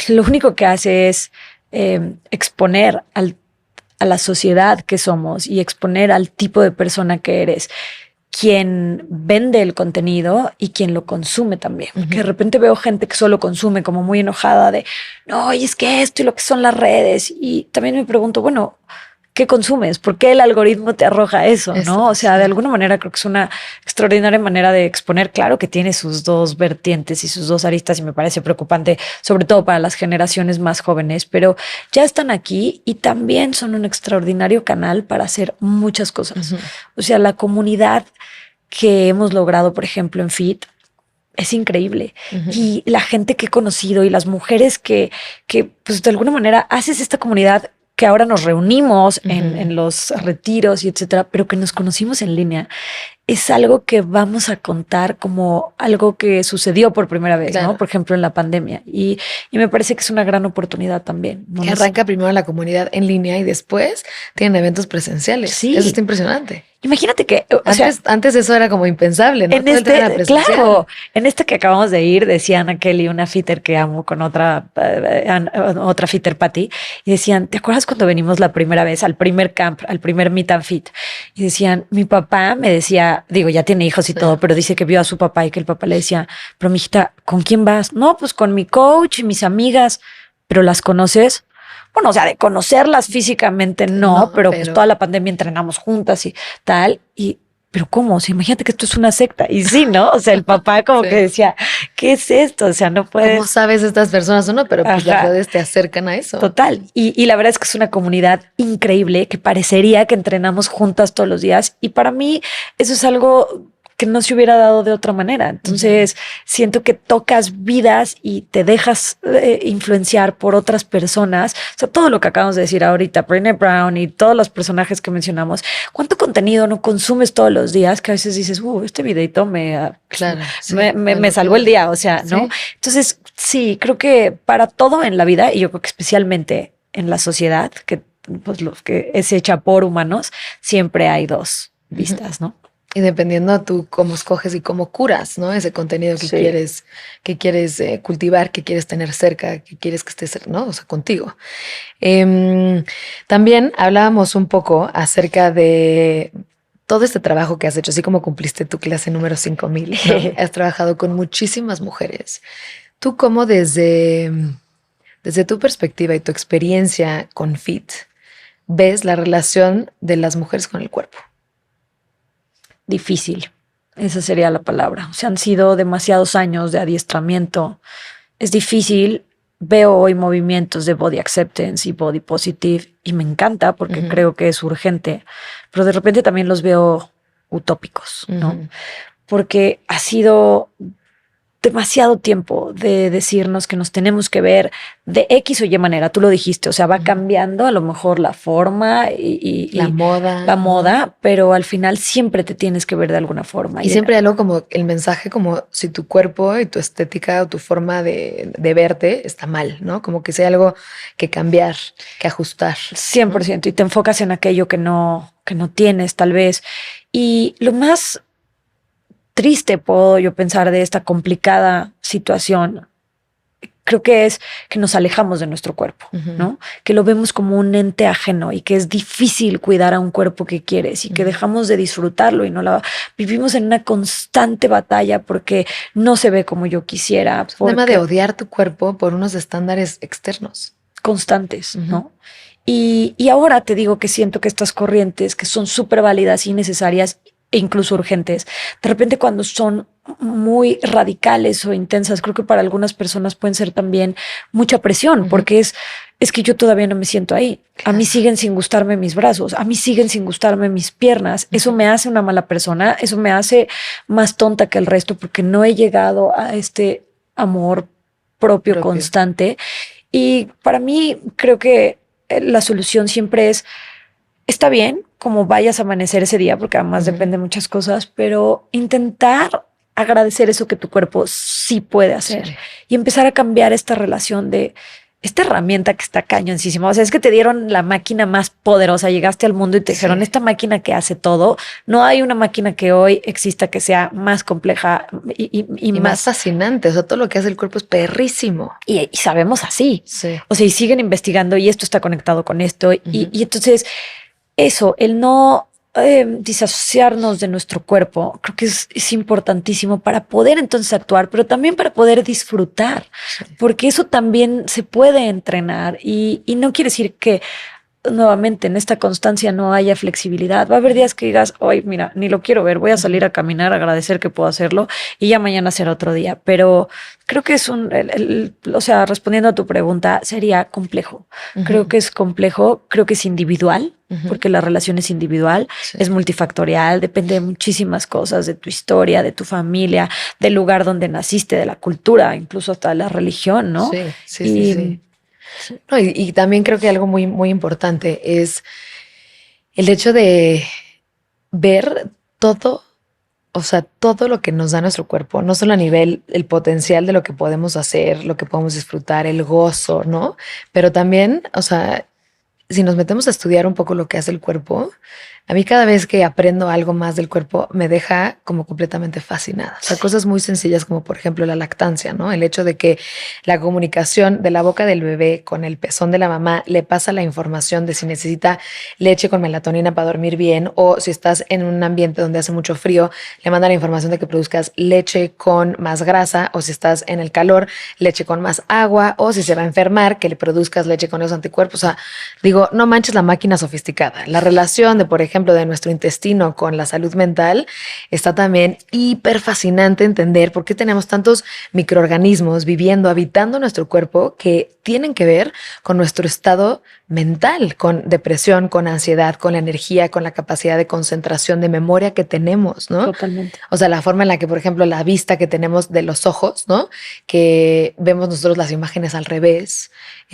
lo único que hace es exponer a la sociedad que somos y exponer al tipo de persona que eres, quien vende el contenido y quien lo consume también. Porque de repente veo gente que solo consume como muy enojada de, no, y es que esto y lo que son las redes. Y también me pregunto, bueno, ¿qué consumes? ¿Por qué el algoritmo te arroja eso? ¿No? O sea, de alguna manera creo que es una extraordinaria manera de exponer. Claro que tiene sus dos vertientes y sus dos aristas y me parece preocupante, sobre todo para las generaciones más jóvenes, pero ya están aquí y también son un extraordinario canal para hacer muchas cosas. O sea, la comunidad que hemos logrado, por ejemplo, en Fit, es increíble. Y la gente que he conocido y las mujeres que pues de alguna manera haces esta comunidad que ahora nos reunimos en los retiros y etcétera, pero que nos conocimos en línea, es algo que vamos a contar como algo que sucedió por primera vez, ¿no? Por ejemplo, en la pandemia. Y me parece que es una gran oportunidad también. ¿No? Que arranca primero la comunidad en línea y después tienen eventos presenciales. Sí. Eso está impresionante. Imagínate que antes eso era como impensable, ¿no? En claro, en que acabamos de ir, decía Ana Kelly, una fitter que amo con otra fitter Patty, y decían, ¿te acuerdas cuando venimos la primera vez al primer camp, al primer meet and fit? Y decían, mi papá me decía, digo, ya tiene hijos y todo, pero dice que vio a su papá y que el papá le decía, pero mijita, ¿con quién vas? No, pues con mi coach y mis amigas, ¿pero las conoces? Bueno, o sea, de conocerlas físicamente no, pero pues toda la pandemia entrenamos juntas y tal. Pero ¿cómo? O sea, imagínate que esto es una secta. Y sí, ¿no? O sea, el papá como que decía, ¿qué es esto? O sea, no puedes... ¿Cómo sabes estas personas o no? Pero pues las redes te acercan a eso. Total. Y la verdad es que es una comunidad increíble que parecería que entrenamos juntas todos los días. Y para mí eso es algo que no se hubiera dado de otra manera. Entonces, siento que tocas vidas y te dejas influenciar por otras personas. O sea, todo lo que acabamos de decir ahorita, Brené Brown y todos los personajes que mencionamos, ¿cuánto contenido no consumes todos los días? Que a veces dices, este videito me salvó el día, o sea, ¿no? Sí. Entonces, sí, creo que para todo en la vida, y yo creo que especialmente en la sociedad, que pues lo que es hecha por humanos, siempre hay dos vistas, ¿no? Y dependiendo tú cómo escoges y cómo curas, ¿no? Ese contenido que quieres cultivar, que quieres tener cerca, que quieres que esté, ¿no? O sea, contigo. También hablábamos un poco acerca de todo este trabajo que has hecho, así como cumpliste tu clase número 5000, ¿no? Has trabajado con muchísimas mujeres. Tú cómo desde tu perspectiva y tu experiencia con Fit, ves la relación de las mujeres con el cuerpo. Difícil, esa sería la palabra. O sea, han sido demasiados años de adiestramiento. Es difícil. Veo hoy movimientos de body acceptance y body positive y me encanta porque creo que es urgente, pero de repente también los veo utópicos, ¿no? Porque ha sido demasiado tiempo de decirnos que nos tenemos que ver de X o Y manera. Tú lo dijiste, o sea, va cambiando a lo mejor la forma y la moda, pero al final siempre te tienes que ver de alguna forma. Y siempre hay algo como el mensaje, como si tu cuerpo y tu estética o tu forma de verte está mal, ¿no? Como que sea algo que cambiar, que ajustar. 100%, ¿no? Y te enfocas en aquello que no tienes, tal vez. Y lo más triste puedo yo pensar de esta complicada situación, creo que es que nos alejamos de nuestro cuerpo, ¿no? Que lo vemos como un ente ajeno y que es difícil cuidar a un cuerpo que quieres y que dejamos de disfrutarlo y vivimos en una constante batalla porque no se ve como yo quisiera. Es un tema de odiar tu cuerpo por unos estándares externos. Constantes, ¿no? Y ahora te digo que siento que estas corrientes que son súper válidas y necesarias e incluso urgentes, de repente cuando son muy radicales o intensas, creo que para algunas personas pueden ser también mucha presión, porque es que yo todavía no me siento ahí. A mí siguen sin gustarme mis brazos, a mí siguen sin gustarme mis piernas. Eso me hace una mala persona, eso me hace más tonta que el resto porque no he llegado a este amor propio. Constante. Y para mí creo que la solución siempre es, está bien como vayas a amanecer ese día, porque además depende de muchas cosas, pero intentar agradecer eso que tu cuerpo sí puede hacer y empezar a cambiar esta relación de esta herramienta que está cañoncísima. O sea, es que te dieron la máquina más poderosa, llegaste al mundo y te dijeron, esta máquina que hace todo, no hay una máquina que hoy exista que sea más compleja y más fascinante. O sea, todo lo que hace el cuerpo es perrísimo. Y sabemos así. Sí. O sea, y siguen investigando y esto está conectado con esto. Y entonces eso, el no disasociarnos de nuestro cuerpo, creo que es importantísimo para poder entonces actuar, pero también para poder disfrutar, porque eso también se puede entrenar y no quiere decir que nuevamente en esta constancia no haya flexibilidad. Va a haber días que digas, hoy mira, ni lo quiero ver, voy a salir a caminar, agradecer que puedo hacerlo y ya mañana será otro día. Pero creo que es o sea, respondiendo a tu pregunta, sería complejo. Creo que es complejo, creo que es individual, porque la relación es individual, es multifactorial, depende de muchísimas cosas, de tu historia, de tu familia, del lugar donde naciste, de la cultura, incluso hasta de la religión, ¿no? Sí. No, y también creo que algo muy, muy importante es el hecho de ver todo, o sea, todo lo que nos da nuestro cuerpo, no solo a nivel, el potencial de lo que podemos hacer, lo que podemos disfrutar, el gozo, ¿no? Pero también, o sea, si nos metemos a estudiar un poco lo que hace el cuerpo, a mí cada vez que aprendo algo más del cuerpo me deja como completamente fascinada. O sea, cosas muy sencillas como por ejemplo la lactancia, ¿no? El hecho de que la comunicación de la boca del bebé con el pezón de la mamá le pasa la información de si necesita leche con melatonina para dormir bien o si estás en un ambiente donde hace mucho frío, le manda la información de que produzcas leche con más grasa o si estás en el calor, leche con más agua o si se va a enfermar, que le produzcas leche con esos anticuerpos. O sea, digo, no manches la máquina sofisticada. La relación de, por ejemplo, de nuestro intestino con la salud mental está también hiper fascinante entender por qué tenemos tantos microorganismos viviendo, habitando nuestro cuerpo que tienen que ver con nuestro estado mental, con depresión, con ansiedad, con la energía, con la capacidad de concentración, de memoria que tenemos, ¿no? Totalmente. O sea, la forma en la que, por ejemplo, la vista que tenemos de los ojos, ¿no? Que vemos nosotros las imágenes al revés.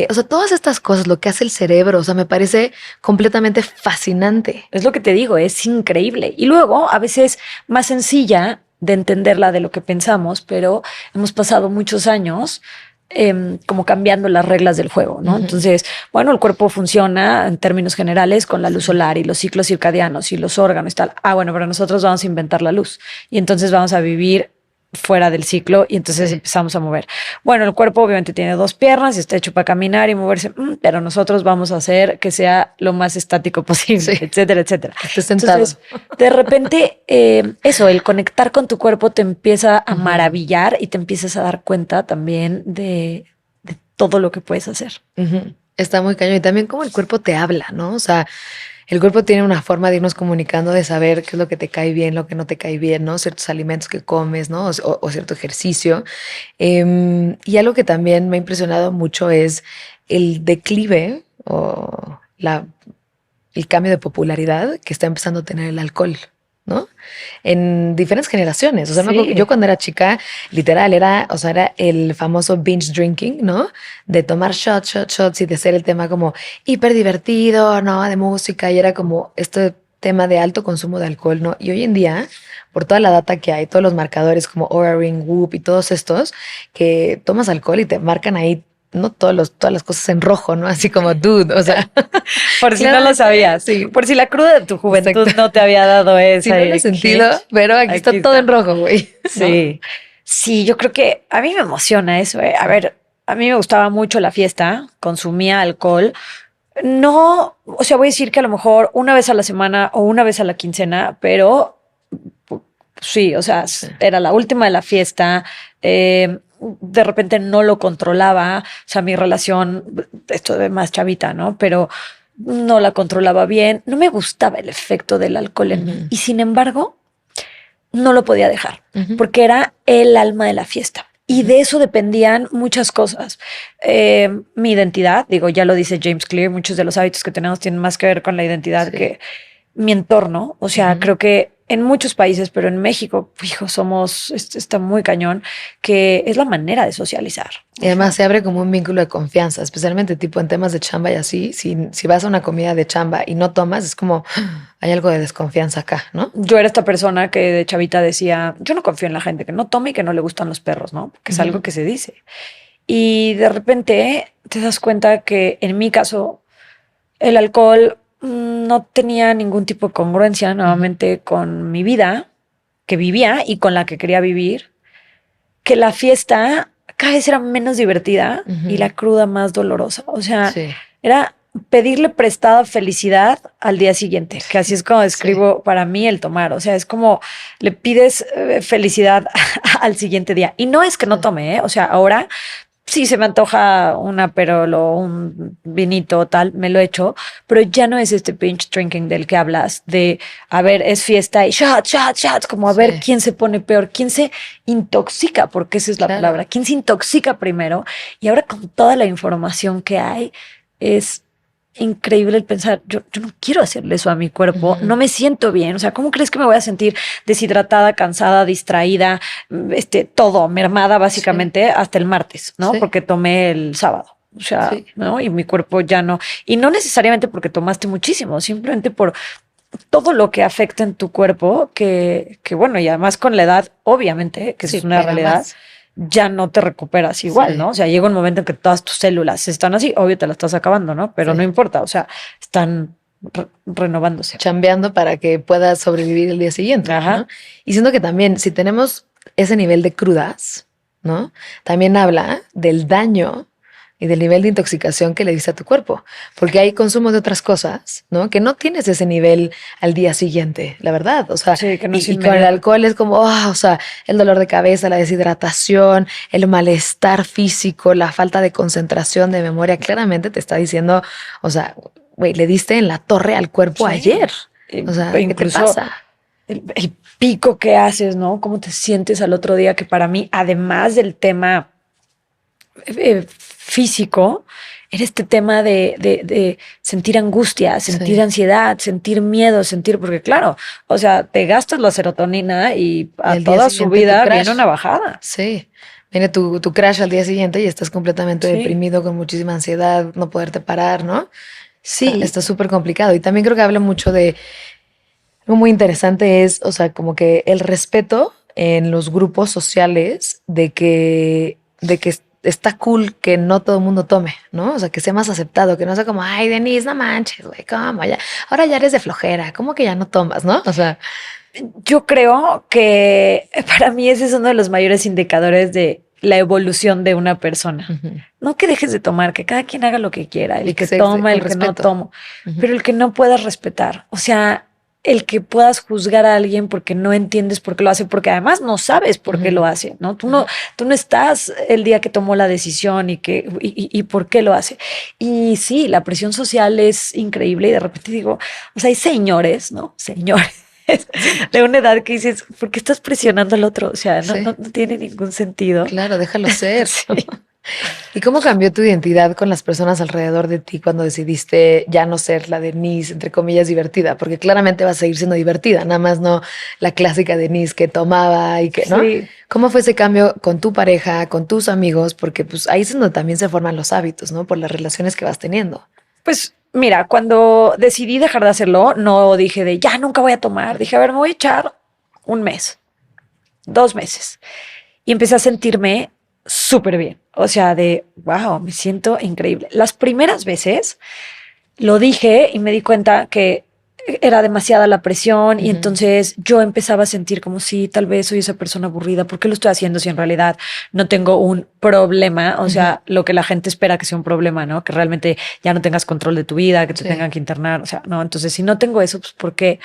O sea, todas estas cosas, lo que hace el cerebro, o sea, me parece completamente fascinante. Es lo que te digo, es increíble. Y luego, a veces más sencilla de entenderla de lo que pensamos, pero hemos pasado muchos años como cambiando las reglas del juego, ¿no? Entonces, bueno, el cuerpo funciona en términos generales con la luz solar y los ciclos circadianos y los órganos y tal. Ah, bueno, pero nosotros vamos a inventar la luz y entonces vamos a vivir fuera del ciclo y entonces empezamos a mover. Bueno, el cuerpo obviamente tiene dos piernas y está hecho para caminar y moverse, pero nosotros vamos a hacer que sea lo más estático posible, etcétera, etcétera. Estés sentado. Entonces, de repente, eso, el conectar con tu cuerpo te empieza a maravillar y te empiezas a dar cuenta también de todo lo que puedes hacer. Está muy cañón. Y también cómo el cuerpo te habla, ¿no? O sea, el cuerpo tiene una forma de irnos comunicando, de saber qué es lo que te cae bien, lo que no te cae bien, ¿no? Ciertos alimentos que comes, ¿no? O cierto ejercicio. Y algo que también me ha impresionado mucho es el declive o el cambio de popularidad que está empezando a tener el alcohol, ¿no? En diferentes generaciones. O sea, me acuerdo que yo cuando era chica, literal, era el famoso binge drinking, ¿no? De tomar shots y de ser el tema como hiper divertido, ¿no? De música y era como este tema de alto consumo de alcohol, ¿no? Y hoy en día, por toda la data que hay, todos los marcadores como Oura Ring, Whoop y todos estos, que tomas alcohol y te marcan ahí, no todas las cosas en rojo, ¿no? Así como dude, o sea. Por si no lo sabías. Sí. Por si la cruda de tu juventud no te había dado esa. Sí, no lo he sentido, pero aquí está todo en rojo, güey. Sí. ¿No? Sí, yo creo que a mí me emociona eso. A ver, a mí me gustaba mucho la fiesta, consumía alcohol. No, o sea, voy a decir que a lo mejor una vez a la semana o una vez a la quincena, pero sí, o sea, era la última de la fiesta. De repente no lo controlaba, o sea, mi relación, esto de más chavita, ¿no? Pero no la controlaba bien, no me gustaba el efecto del alcohol en mí y sin embargo no lo podía dejar porque era el alma de la fiesta y de eso dependían muchas cosas. Mi identidad, digo, ya lo dice James Clear, muchos de los hábitos que tenemos tienen más que ver con la identidad que mi entorno, o sea, creo que en muchos países, pero en México, hijo, está muy cañón, que es la manera de socializar. Y además se abre como un vínculo de confianza, especialmente tipo en temas de chamba y así. Si vas a una comida de chamba y no tomas, es como hay algo de desconfianza acá, ¿no? Yo era esta persona que de chavita decía, yo no confío en la gente que no tome y que no le gustan los perros, ¿no? Porque es algo que se dice. Y de repente te das cuenta que en mi caso el alcohol no tenía ningún tipo de congruencia nuevamente con mi vida que vivía y con la que quería vivir, que la fiesta cada vez era menos divertida y la cruda más dolorosa. O sea, era pedirle prestada felicidad al día siguiente, que así es como describo para mí el tomar. O sea, es como le pides felicidad al siguiente día. Y no es que no tome, ¿eh? O sea, ahora sí se me antoja una Aperol o un vinito o tal, me lo echo, pero ya no es este binge drinking del que hablas, de, a ver, es fiesta y shots, como a ver quién se pone peor, quién se intoxica, porque esa es la palabra, quién se intoxica primero. Y ahora con toda la información que hay, es increíble el pensar, yo no quiero hacerle eso a mi cuerpo, no me siento bien. O sea, ¿cómo crees que me voy a sentir deshidratada, cansada, distraída, todo, mermada básicamente hasta el martes, ¿no? Porque tomé el sábado. O sea, ¿no? Y mi cuerpo ya no. Y no necesariamente porque tomaste muchísimo, simplemente por todo lo que afecta en tu cuerpo, que bueno, y además con la edad, obviamente, que es una realidad. Más. Ya no te recuperas igual, ¿no? O sea, llega un momento en que todas tus células están así, obvio te las estás acabando, ¿no? Pero no importa, o sea, están renovándose. Chambeando para que puedas sobrevivir el día siguiente, ¿no? Y siento que también, si tenemos ese nivel de crudas, ¿no? También habla del daño y del nivel de intoxicación que le diste a tu cuerpo, porque hay consumo de otras cosas, ¿no? Que no tienes ese nivel al día siguiente, la verdad. O sea, que no y con el alcohol es como, o sea, el dolor de cabeza, la deshidratación, el malestar físico, la falta de concentración, de memoria, claramente te está diciendo, o sea, güey, le diste en la torre al cuerpo ayer. O sea, ¿qué te pasa? El pico que haces, ¿no? ¿Cómo te sientes al otro día? Que para mí, además del tema físico, era este tema de sentir angustia, sentir ansiedad, sentir miedo, porque claro, o sea, te gastas la serotonina y a toda su vida viene una bajada. Sí, viene tu crash al día siguiente y estás completamente deprimido, con muchísima ansiedad, no poderte parar, ¿no? Sí. Está súper complicado. Y también creo que habla mucho de, algo muy interesante es, o sea, como que el respeto en los grupos sociales de que está cool que no todo el mundo tome, ¿no? O sea, que sea más aceptado, que no sea como, ay, Denise, no manches, güey, ¿cómo? Ya, ahora ya eres de flojera, ¿cómo que ya no tomas, no? O sea, yo creo que para mí ese es uno de los mayores indicadores de la evolución de una persona. No que dejes de tomar, que cada quien haga lo que quiera, el que toma, el que no toma, pero el que no puedas respetar. O sea, el que puedas juzgar a alguien porque no entiendes por qué lo hace, porque además no sabes por qué lo hace, ¿no? Tú no estás el día que tomó la decisión y por qué lo hace. Y sí, la presión social es increíble y de repente digo, o sea, hay señores, ¿no? Señores de una edad que dices, ¿por qué estás presionando al otro? O sea, no tiene ningún sentido. Claro, déjalo ser. ¿Y cómo cambió tu identidad con las personas alrededor de ti cuando decidiste ya no ser la Denise, entre comillas, divertida? Porque claramente vas a seguir siendo divertida, nada más no la clásica Denise que tomaba y que, ¿no? Sí. ¿Cómo fue ese cambio con tu pareja, con tus amigos? Porque pues ahí es donde también se forman los hábitos, ¿no? Por las relaciones que vas teniendo. Pues mira, cuando decidí dejar de hacerlo, no dije de ya nunca voy a tomar. Dije, a ver, me voy a echar 1 mes, 2 meses. Y empecé a sentirme súper bien. O sea, de wow, me siento increíble. Las primeras veces lo dije y me di cuenta que era demasiada la presión y entonces yo empezaba a sentir como si tal vez soy esa persona aburrida. ¿Por qué lo estoy haciendo si en realidad no tengo un problema? O sea, lo que la gente espera que sea un problema, ¿no? Que realmente ya no tengas control de tu vida, que te tengan que internar. O sea, no, entonces si no tengo eso, pues ¿por qué?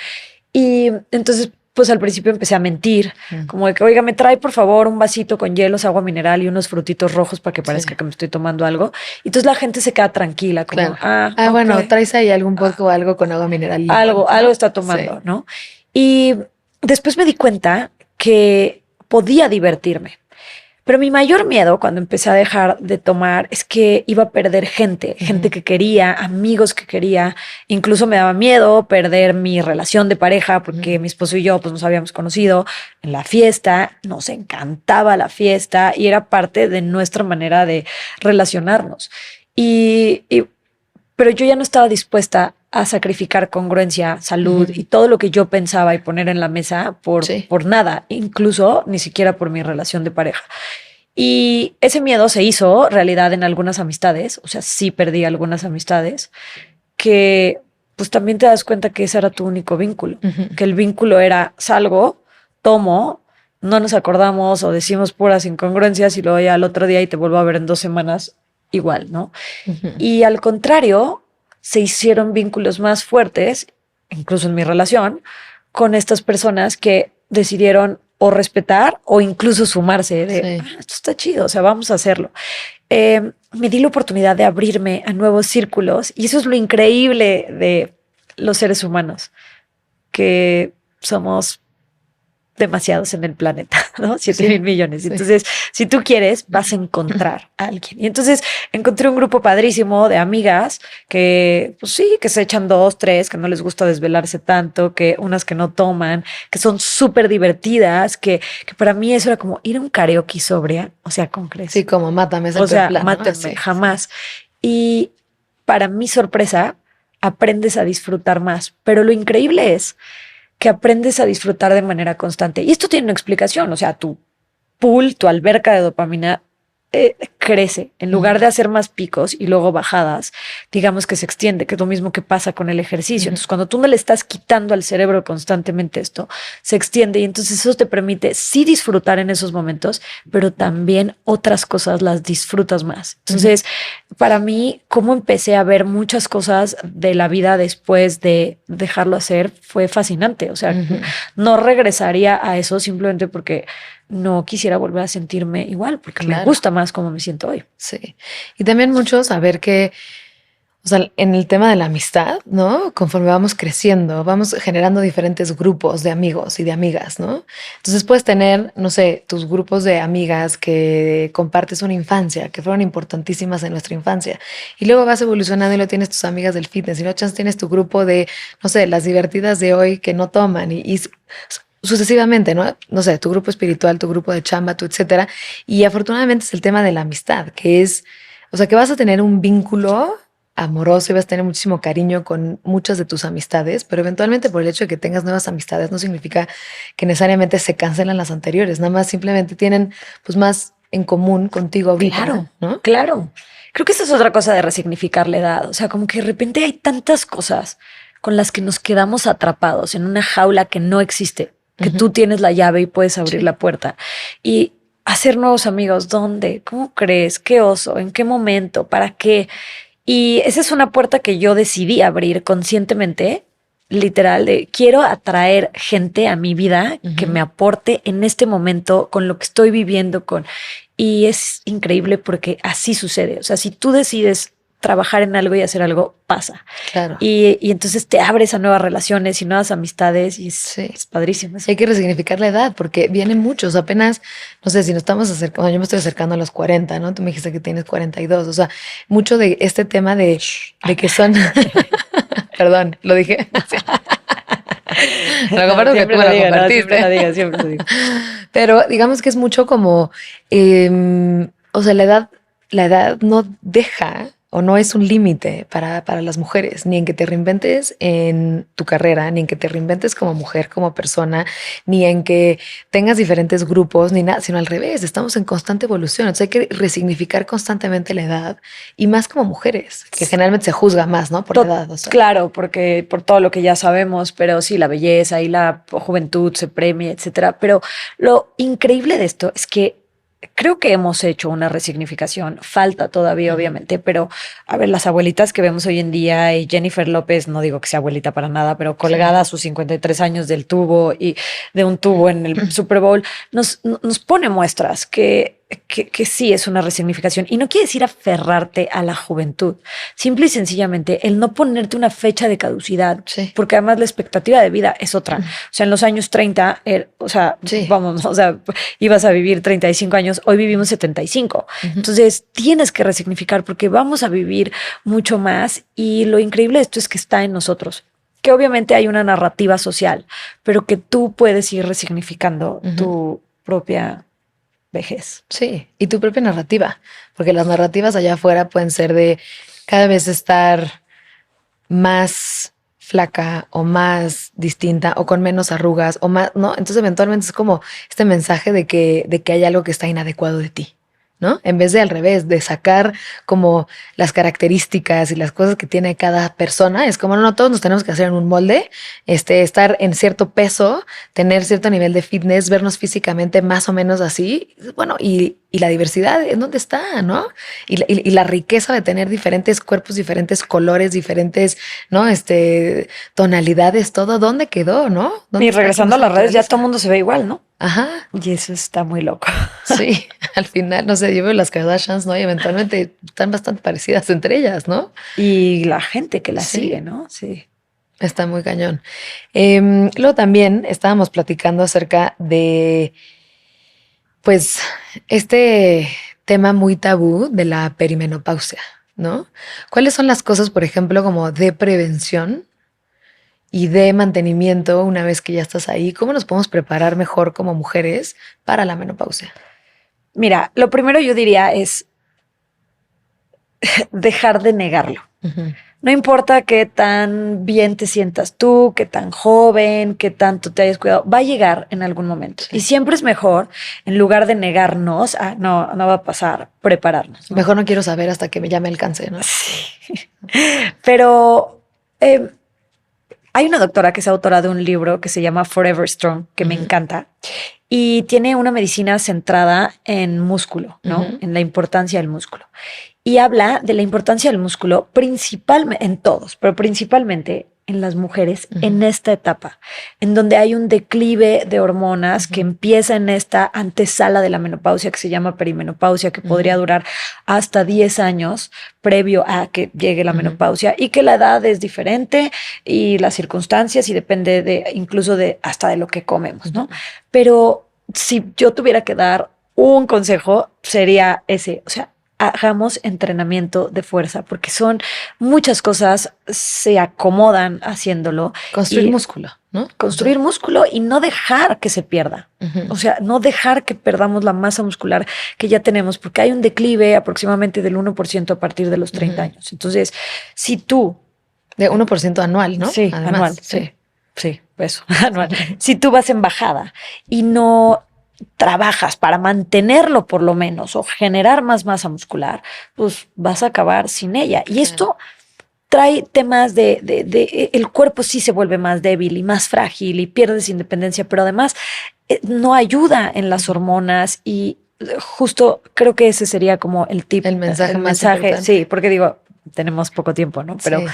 Y entonces pues al principio empecé a mentir, como de que, oiga, me trae por favor un vasito con hielos, agua mineral y unos frutitos rojos para que parezca que me estoy tomando algo. Y entonces la gente se queda tranquila, como, okay. Bueno, traes ahí algún vodka o algo con agua mineral. Algo está tomando, ¿no? Y después me di cuenta que podía divertirme. Pero mi mayor miedo cuando empecé a dejar de tomar es que iba a perder gente que quería, amigos que quería. Incluso me daba miedo perder mi relación de pareja porque mi esposo y yo pues nos habíamos conocido en la fiesta, nos encantaba la fiesta y era parte de nuestra manera de relacionarnos. Pero yo ya no estaba dispuesta a sacrificar congruencia, salud y todo lo que yo pensaba y poner en la mesa por nada, incluso ni siquiera por mi relación de pareja. Y ese miedo se hizo realidad en algunas amistades, o sea, sí perdí algunas amistades, que pues también te das cuenta que ese era tu único vínculo, que el vínculo era salgo, tomo, no nos acordamos o decimos puras incongruencias y luego ya al otro día y te vuelvo a ver en 2 semanas igual, ¿no? Y al contrario, se hicieron vínculos más fuertes, incluso en mi relación, con estas personas que decidieron o respetar o incluso sumarse de, esto está chido, o sea, vamos a hacerlo. Me di la oportunidad de abrirme a nuevos círculos y eso es lo increíble de los seres humanos, que somos demasiados en el planeta, ¿no? 7,000 millones. Entonces, si tú quieres, vas a encontrar a alguien. Y entonces encontré un grupo padrísimo de amigas que, pues sí, que se echan 2, 3, que no les gusta desvelarse tanto, que unas que no toman, que son súper divertidas, que para mí eso era como ir a un karaoke sobria, o sea, ¿cómo crees? Sí, como mátame. O sea, mátame, jamás. Y para mi sorpresa, aprendes a disfrutar más. Pero lo increíble es que aprendes a disfrutar de manera constante. Y esto tiene una explicación, o sea, tu pool, tu alberca de dopamina crece. En lugar de hacer más picos y luego bajadas, digamos que se extiende, que es lo mismo que pasa con el ejercicio. Entonces, cuando tú no le estás quitando al cerebro constantemente esto, se extiende y entonces eso te permite sí disfrutar en esos momentos, pero también otras cosas las disfrutas más. Entonces, para mí, cómo empecé a ver muchas cosas de la vida después de dejarlo hacer fue fascinante. O sea, no regresaría a eso simplemente porque no quisiera volver a sentirme igual, porque me gusta más cómo me siento hoy. Sí. Y también mucho saber que, o sea, en el tema de la amistad, ¿no? Conforme vamos creciendo, vamos generando diferentes grupos de amigos y de amigas, ¿no? Entonces puedes tener, no sé, tus grupos de amigas que compartes una infancia, que fueron importantísimas en nuestra infancia. Y luego vas evolucionando y luego tienes tus amigas del fitness y luego tienes tu grupo de, no sé, las divertidas de hoy que no toman y sucesivamente, ¿no? No sé, tu grupo espiritual, tu grupo de chamba, tu etcétera. Y afortunadamente es el tema de la amistad, que es, o sea, que vas a tener un vínculo amoroso y vas a tener muchísimo cariño con muchas de tus amistades, pero eventualmente por el hecho de que tengas nuevas amistades no significa que necesariamente se cancelan las anteriores, nada más simplemente tienen pues más en común contigo ahorita. Claro, ¿no? Claro. Creo que esa es otra cosa de resignificar la edad. O sea, como que de repente hay tantas cosas con las que nos quedamos atrapados en una jaula que no existe, que tú tienes la llave y puedes abrir la puerta. Y hacer nuevos amigos, ¿dónde? ¿Cómo crees? ¿Qué oso? ¿En qué momento? ¿Para qué? Y esa es una puerta que yo decidí abrir conscientemente, literal, de quiero atraer gente a mi vida que me aporte en este momento con lo que estoy viviendo con. Y es increíble porque así sucede. O sea, si tú decides trabajar en algo y hacer algo, pasa. Claro. Y entonces te abres a nuevas relaciones y nuevas amistades y es padrísimo. Hay que resignificar la edad porque vienen muchos. Apenas, no sé, si nos estamos acercando, yo me estoy acercando a los 40, ¿no? Tú me dijiste que tienes 42. O sea, mucho de este tema de que son... Perdón, lo dije. Lo comparto que tú me lo compartiste. Siempre lo digo. Pero digamos que es mucho como, o sea, la edad no deja o no es un límite para las mujeres, ni en que te reinventes en tu carrera, ni en que te reinventes como mujer, como persona, ni en que tengas diferentes grupos, ni nada, sino al revés, estamos en constante evolución. Entonces hay que resignificar constantemente la edad y más como mujeres, que generalmente se juzga más, ¿no? Por la edad. O sea. Claro, porque por todo lo que ya sabemos, pero sí, la belleza y la juventud se premia, etcétera. Pero lo increíble de esto es que creo que hemos hecho una resignificación, falta todavía obviamente, pero a ver, las abuelitas que vemos hoy en día y Jennifer López, no digo que sea abuelita para nada, pero colgada a sus 53 años del tubo y de un tubo en el Super Bowl, nos pone muestras que sí es una resignificación y no quiere decir aferrarte a la juventud, simple y sencillamente el no ponerte una fecha de caducidad, porque además la expectativa de vida es otra. O sea, en los años 30, o sea, vamos, o sea, ibas a vivir 35 años, hoy vivimos 75. Entonces tienes que resignificar porque vamos a vivir mucho más y lo increíble de esto es que está en nosotros. Que obviamente hay una narrativa social, pero que tú puedes ir resignificando tu propia vejez. Sí, y tu propia narrativa, porque las narrativas allá afuera pueden ser de cada vez estar más flaca o más distinta o con menos arrugas o más, ¿no? Entonces eventualmente es como este mensaje de que hay algo que está inadecuado de ti, ¿no? En vez de al revés, de sacar como las características y las cosas que tiene cada persona, es como, no, todos nos tenemos que hacer en un molde, estar en cierto peso, tener cierto nivel de fitness, vernos físicamente más o menos así, bueno, y la diversidad, ¿en dónde está, no? Y la riqueza de tener diferentes cuerpos, diferentes colores, diferentes, ¿no? Tonalidades, todo, ¿dónde quedó, no? ¿Dónde Y regresando a las redes, ya naturaleza? todo el mundo se ve igual, ¿no? Ajá. Y eso está muy loco. Sí, al final, no sé, yo veo las Kardashians, ¿no? Y eventualmente están bastante parecidas entre ellas, ¿no? Y la gente que la Sí. sigue, ¿no? Sí. Está muy cañón. Luego también estábamos platicando acerca de, pues, este tema muy tabú de la perimenopausia, ¿no? ¿Cuáles son las cosas, por ejemplo, como de prevención y de mantenimiento una vez que ya estás ahí? ¿Cómo nos podemos preparar mejor como mujeres para la menopausia? Mira, lo primero yo diría es dejar de negarlo. Ujú. No importa qué tan bien te sientas tú, qué tan joven, qué tanto te hayas cuidado, va a llegar en algún momento. Sí. Y siempre es mejor, en lugar de negarnos, no va a pasar, prepararnos, ¿no? Mejor no quiero saber hasta que me llame el cáncer, ¿no? Sí. Pero hay una doctora que es autora de un libro que se llama Forever Strong, que me encanta, y tiene una medicina centrada en músculo, ¿no? En la importancia del músculo. Y habla de la importancia del músculo principalmente en todos, pero principalmente en las mujeres en esta etapa, en donde hay un declive de hormonas que empieza en esta antesala de la menopausia que se llama perimenopausia, que podría durar hasta 10 años previo a que llegue la menopausia y que la edad es diferente y las circunstancias y depende de incluso de hasta de lo que comemos, ¿no? Pero si yo tuviera que dar un consejo sería ese, o sea, hagamos entrenamiento de fuerza, porque son muchas cosas, se acomodan haciéndolo. Construir músculo, ¿no? Construir músculo y no dejar que se pierda. O sea, no dejar que perdamos la masa muscular que ya tenemos, porque hay un declive aproximadamente del 1% a partir de los 30 años. Entonces, si tú... De 1% anual, ¿no? Sí, Además, anual. Sí, sí, eso, anual. Si tú vas en bajada y no trabajas para mantenerlo por lo menos o generar más masa muscular, pues vas a acabar sin ella. Y esto trae temas de el cuerpo sí se vuelve más débil y más frágil y pierdes independencia, pero además no ayuda en las hormonas y justo creo que ese sería como el tip. El mensaje más importante. Sí, porque digo, tenemos poco tiempo, ¿no? Pero Sí.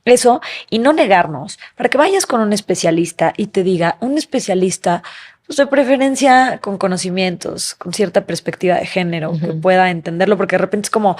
eso, y no negarnos, para que vayas con un especialista y te diga, un especialista, pues de preferencia con conocimientos, con cierta perspectiva de género, que pueda entenderlo, porque de repente es como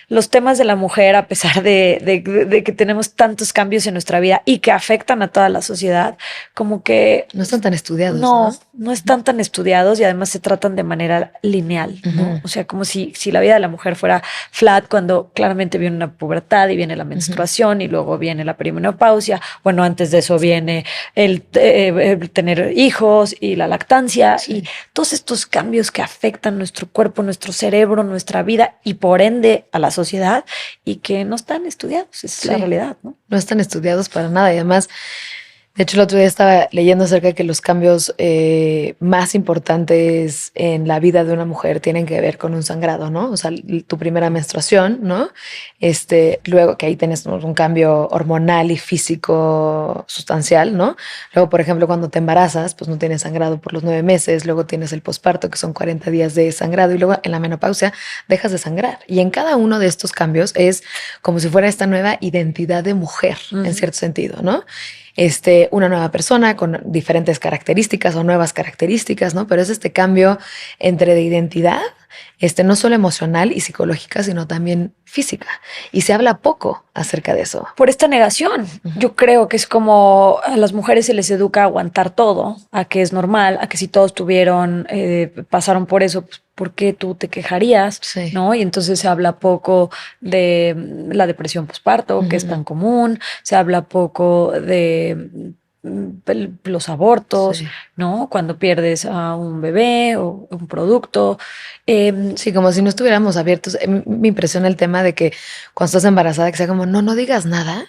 los temas de la mujer, a pesar de que tenemos tantos cambios en nuestra vida y que afectan a toda la sociedad, como que No están tan estudiados, ¿no? no están tan estudiados y además se tratan de manera lineal, ¿no? O sea, como si la vida de la mujer fuera flat cuando claramente viene una pubertad y viene la menstruación y luego viene la perimenopausia. Bueno, antes de eso viene el tener hijos y la lactancia y todos estos cambios que afectan nuestro cuerpo, nuestro cerebro, nuestra vida y por ende a la sociedad y que no están estudiados, es la realidad, ¿no? No están estudiados para nada y además, de hecho el otro día estaba leyendo acerca de que los cambios más importantes en la vida de una mujer tienen que ver con un sangrado, ¿no? O sea, tu primera menstruación, ¿no? Luego que ahí tienes un cambio hormonal y físico sustancial, ¿no? Luego, por ejemplo, cuando te embarazas, pues no tienes sangrado por los 9 meses, luego tienes el posparto, que son 40 días de sangrado, y luego en la menopausia dejas de sangrar. Y en cada uno de estos cambios es como si fuera esta nueva identidad de mujer, en cierto sentido, ¿no? Una nueva persona con diferentes características o nuevas características, ¿no? Pero es este cambio entre de identidad no solo emocional y psicológica, sino también física. Y se habla poco acerca de eso. Por esta negación. Yo creo que es como a las mujeres se les educa a aguantar todo, a que es normal, a que si todos pasaron por eso, pues, ¿por qué tú te quejarías? Sí. ¿No? Y entonces se habla poco de la depresión postparto, que es tan común, se habla poco de los abortos, Sí. ¿no? Cuando pierdes a un bebé o un producto. Sí, como si no estuviéramos abiertos. Me impresiona el tema de que cuando estás embarazada, que sea como, no digas nada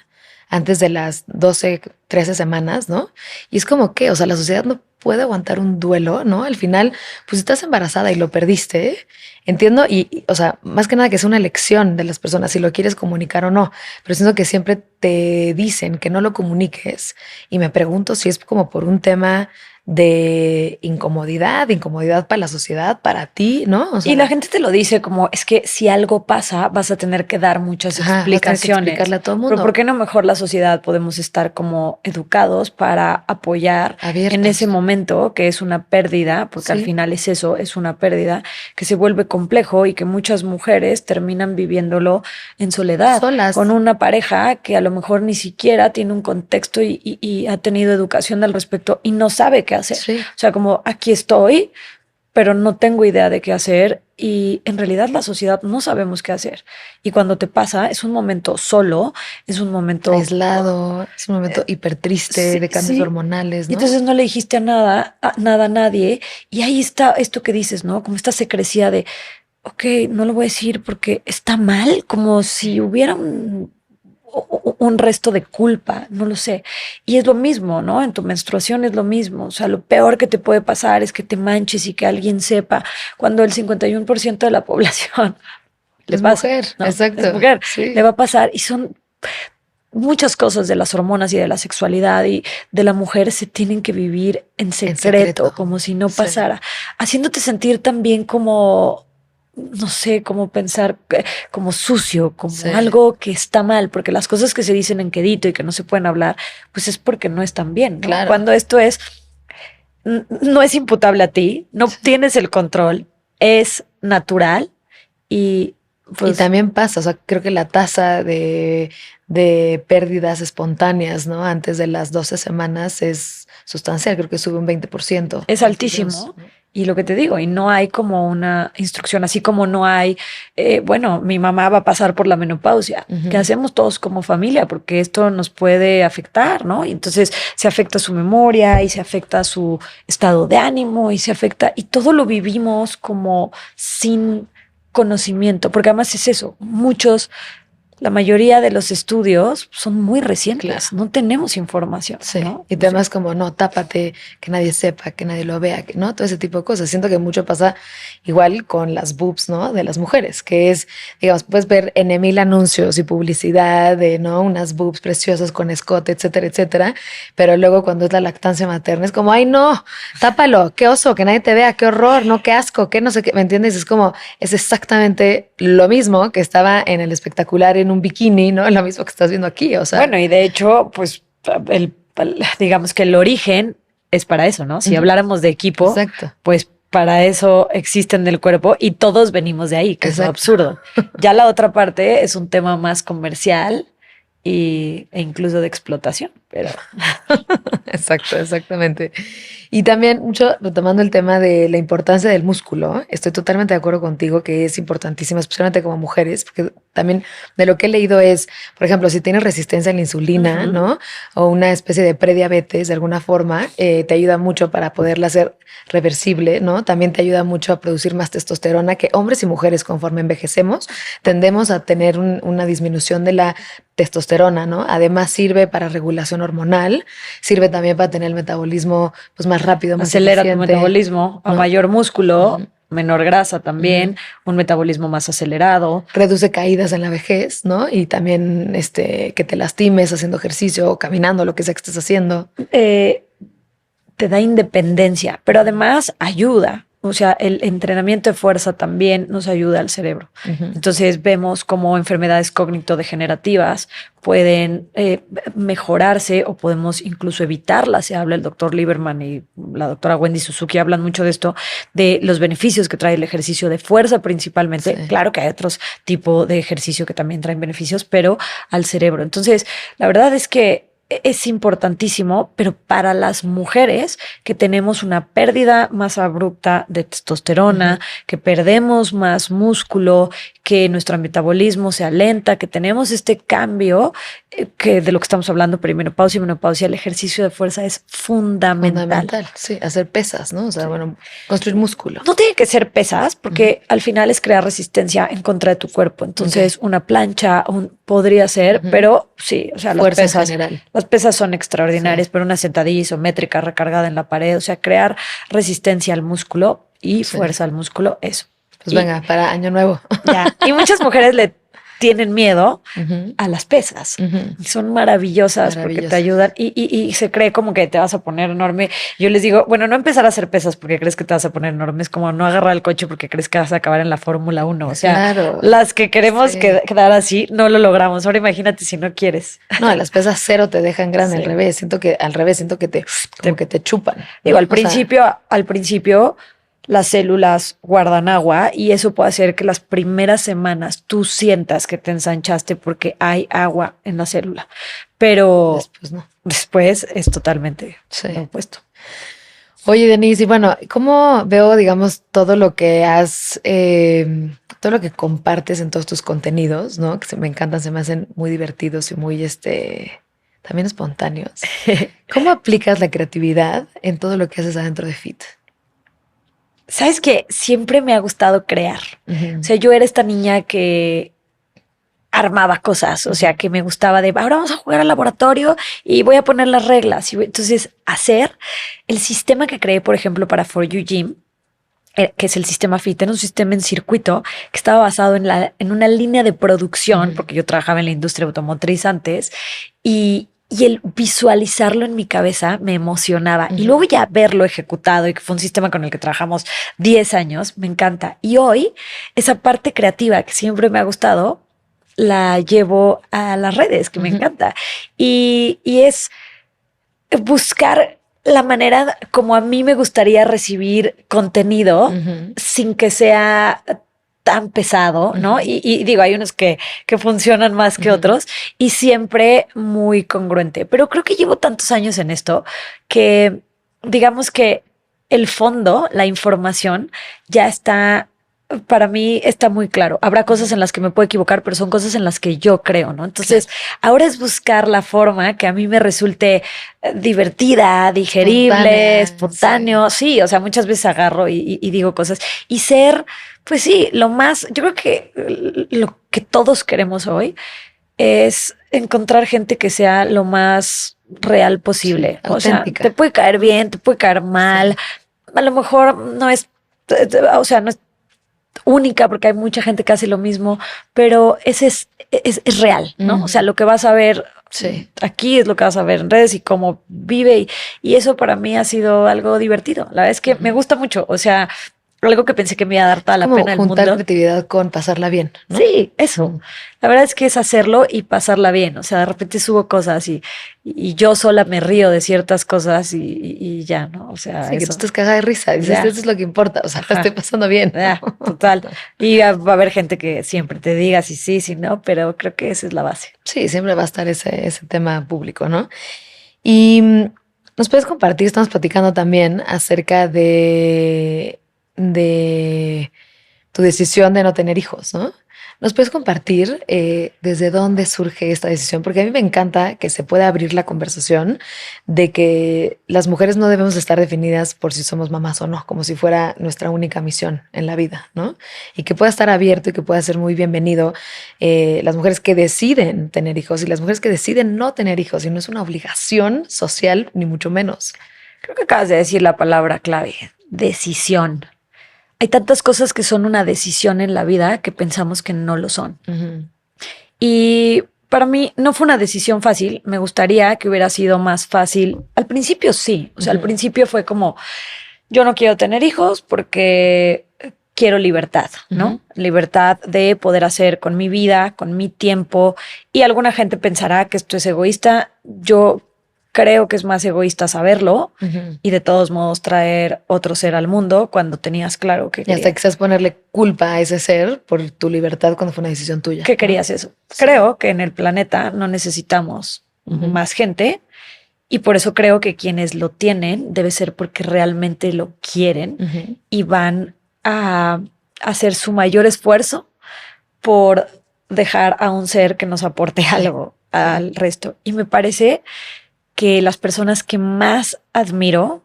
antes de las 12, 13 semanas, ¿no? Y es como que, o sea, la sociedad no puede aguantar un duelo, ¿no? Al final, pues estás embarazada y lo perdiste, entiendo, o sea, más que nada que es una elección de las personas si lo quieres comunicar o no, pero siento que siempre te dicen que no lo comuniques y me pregunto si es como por un tema de incomodidad para la sociedad, para ti, ¿no? O sea, y la gente te lo dice como, es que si algo pasa, vas a tener que dar muchas vas a tener que explicaciones. explicarle a todo el Pero mundo. ¿por qué no mejor la sociedad podemos estar como educados para apoyar Abiertos. en ese momento que es una pérdida, porque al Sí. final es eso, es una pérdida que se vuelve complejo y que muchas mujeres terminan viviéndolo en soledad, Solas. con una pareja que a lo mejor ni siquiera tiene un contexto y ha tenido educación al respecto y no sabe qué hacer. Sí. O sea, como aquí estoy, pero no tengo idea de qué hacer y en realidad la sociedad no sabemos qué hacer. Y cuando te pasa, es un momento solo, es un momento aislado, es un momento hiper triste, sí, de cambios sí. hormonales, Y ¿no? entonces no le dijiste nada a nadie. Y ahí está esto que dices, ¿no? Como esta secrecía de, ok, no lo voy a decir porque está mal, como si hubiera un resto de culpa, no lo sé. Y es lo mismo, ¿no? En tu menstruación es lo mismo. O sea, lo peor que te puede pasar es que te manches y que alguien sepa, cuando el 51% de la población le Es pasa, mujer, ¿no? exacto. Es mujer, Sí. le va a pasar y son muchas cosas de las hormonas y de la sexualidad y de la mujer se tienen que vivir en secreto, como si no pasara, haciéndote sentir también como, no sé, como pensar como sucio, como algo que está mal, porque las cosas que se dicen en quedito y que no se pueden hablar, pues es porque no están bien, ¿no? Claro. Cuando esto no es imputable a ti, no tienes el control, es natural y pues, y también pasa, o sea, creo que la tasa de pérdidas espontáneas, ¿no? Antes de las 12 semanas es sustancial, creo que sube un 20%. es altísimo. Y lo que te digo, y no hay como una instrucción, así como no hay, bueno, mi mamá va a pasar por la menopausia. ¿Qué hacemos todos como familia? Porque esto nos puede afectar, ¿no? Y entonces se afecta su memoria y se afecta su estado de ánimo y se afecta, y todo lo vivimos como sin conocimiento, porque además es eso, la mayoría de los estudios son muy recientes, no tenemos información. Sí, ¿no? y temas como, no, tápate, que nadie sepa, que nadie lo vea, ¿no? Todo ese tipo de cosas. Siento que mucho pasa igual con las boobs, ¿no? De las mujeres, que es, digamos, puedes ver en 1000 anuncios y publicidad de, ¿no? Unas boobs preciosas con escote, etcétera, etcétera. Pero luego cuando es la lactancia materna es como, ay, no, tápalo, qué oso, que nadie te vea, qué horror, no, qué asco, qué no sé qué, ¿me entiendes? Es como, es exactamente lo mismo que estaba en el espectacular en un bikini, ¿no? Lo mismo que estás viendo aquí, o sea. Bueno, y de hecho, pues digamos que el origen es para eso, ¿no? Si habláramos de equipo, exacto, pues para eso existen del cuerpo y todos venimos de ahí, que es lo absurdo. Ya la otra parte es un tema más comercial e incluso de explotación, pero exacto, exactamente. Y también mucho retomando el tema de la importancia del músculo, estoy totalmente de acuerdo contigo que es importantísima, especialmente como mujeres, porque también de lo que he leído es, por ejemplo, si tienes resistencia a la insulina, ¿no? O una especie de prediabetes de alguna forma, te ayuda mucho para poderla hacer reversible, ¿no? También te ayuda mucho a producir más testosterona, que hombres y mujeres conforme envejecemos tendemos a tener una disminución de la testosterona, ¿no? Además sirve para regulación hormonal, sirve también para tener el metabolismo pues más rápido, más acelera tu eficiente, metabolismo, a ¿no? mayor músculo, menor grasa también, un metabolismo más acelerado. Reduce caídas en la vejez, ¿no? Y también que te lastimes haciendo ejercicio o caminando, lo que sea que estés haciendo. Te da independencia, pero además ayuda o sea, el entrenamiento de fuerza también nos ayuda al cerebro. Entonces vemos cómo enfermedades cognitodegenerativas pueden mejorarse o podemos incluso evitarlas. Se habla el doctor Lieberman y la doctora Wendy Suzuki hablan mucho de esto, de los beneficios que trae el ejercicio de fuerza principalmente. Sí. Claro que hay otros tipos de ejercicio que también traen beneficios, pero al cerebro. Entonces, la verdad es que es importantísimo, pero para las mujeres que tenemos una pérdida más abrupta de testosterona, que perdemos más músculo, que nuestro metabolismo se alenta, que tenemos este cambio, que de lo que estamos hablando, perimenopausia y menopausia, el ejercicio de fuerza es fundamental. Sí, hacer pesas, ¿no? O sea, bueno, construir músculo. No tiene que ser pesas, porque al final es crear resistencia en contra de tu cuerpo. Entonces, una plancha podría ser, pero sí, o sea, fuerza en general. Las pesas son extraordinarias, pero una sentadilla isométrica recargada en la pared, o sea, crear resistencia al músculo y fuerza al músculo, eso. Pues venga, para año nuevo. Ya. Y muchas mujeres le tienen miedo a las pesas. Son maravillosas porque te ayudan y se cree como que te vas a poner enorme. Yo les digo, bueno, no empezar a hacer pesas porque crees que te vas a poner enorme. Es como no agarrar el coche porque crees que vas a acabar en la Fórmula 1. O sea, las que queremos quedar así, no lo logramos. Ahora imagínate si no quieres. No, las pesas cero te dejan grande. Al revés, siento que te chupan. Digo, al principio las células guardan agua y eso puede hacer que las primeras semanas tú sientas que te ensanchaste porque hay agua en la célula, pero después no. Después es totalmente lo opuesto. Oye, Denise, y bueno, ¿cómo veo, digamos, todo lo que todo lo que compartes en todos tus contenidos, ¿no? Que me encantan, se me hacen muy divertidos y muy, también espontáneos. ¿Cómo aplicas la creatividad en todo lo que haces adentro de FIT? Sabes que siempre me ha gustado crear. O sea, yo era esta niña que armaba cosas, o sea, que me gustaba de ahora vamos a jugar al laboratorio y voy a poner las reglas. Y entonces, hacer el sistema que creé, por ejemplo, para For You Gym, que es el sistema FIT, era un sistema en circuito que estaba basado en una línea de producción, porque yo trabajaba en la industria automotriz antes, y el visualizarlo en mi cabeza me emocionaba. Y luego ya verlo ejecutado y que fue un sistema con el que trabajamos 10 años, me encanta. Y hoy esa parte creativa que siempre me ha gustado, la llevo a las redes, que me encanta. Y es buscar la manera como a mí me gustaría recibir contenido sin que sea tan pesado, ¿no? Y digo, hay unos que funcionan más que otros y siempre muy congruente. Pero creo que llevo tantos años en esto que digamos que el fondo, la información, ya está, para mí está muy claro. Habrá cosas en las que me puedo equivocar, pero son cosas en las que yo creo, ¿no? Entonces, ahora es buscar la forma que a mí me resulte divertida, digerible, espontáneo. Sí, o sea, muchas veces agarro y digo cosas y ser, pues sí, yo creo que lo que todos queremos hoy es encontrar gente que sea lo más real posible. O sea, te puede caer bien, te puede caer mal. A lo mejor no es, o sea, no es única porque hay mucha gente que hace lo mismo, pero ese es real, ¿no? O sea, lo que vas a ver aquí es lo que vas a ver en redes y cómo vive y eso para mí ha sido algo divertido. La verdad es que me gusta mucho, o sea, algo que pensé que me iba a dar toda la pena del mundo. Juntar creatividad con pasarla bien, ¿no? Sí, eso. La verdad es que es hacerlo y pasarla bien. O sea, de repente subo cosas y yo sola me río de ciertas cosas y ya, ¿no? O sea, sí, eso. Que tú estés cagada de risa. Dices, eso es lo que importa. O sea, la estoy pasando bien. Total. Y va a haber gente que siempre te diga si sí, si no, pero creo que esa es la base. Sí, siempre va a estar ese tema público, ¿no? Y nos puedes compartir, estamos platicando también acerca de tu decisión de no tener hijos, ¿no? ¿Nos puedes compartir desde dónde surge esta decisión? Porque a mí me encanta que se pueda abrir la conversación de que las mujeres no debemos estar definidas por si somos mamás o no, como si fuera nuestra única misión en la vida, ¿no? Y que pueda estar abierto y que pueda ser muy bienvenido las mujeres que deciden tener hijos y las mujeres que deciden no tener hijos, y no es una obligación social, ni mucho menos. Creo que acabas de decir la palabra clave, decisión. Hay tantas cosas que son una decisión en la vida que pensamos que no lo son. Y para mí no fue una decisión fácil. Me gustaría que hubiera sido más fácil. Al principio sí. O sea, al principio fue como, yo no quiero tener hijos porque quiero libertad, ¿no? Libertad de poder hacer con mi vida, con mi tiempo. Y alguna gente pensará que esto es egoísta. Yo creo que es más egoísta saberlo y de todos modos traer otro ser al mundo cuando tenías claro que Y hasta quizás ponerle culpa a ese ser por tu libertad cuando fue una decisión tuya. que querías eso. Sí. Creo que en el planeta no necesitamos más gente y por eso creo que quienes lo tienen debe ser porque realmente lo quieren y van a hacer su mayor esfuerzo por dejar a un ser que nos aporte algo al resto. Y me parece que las personas que más admiro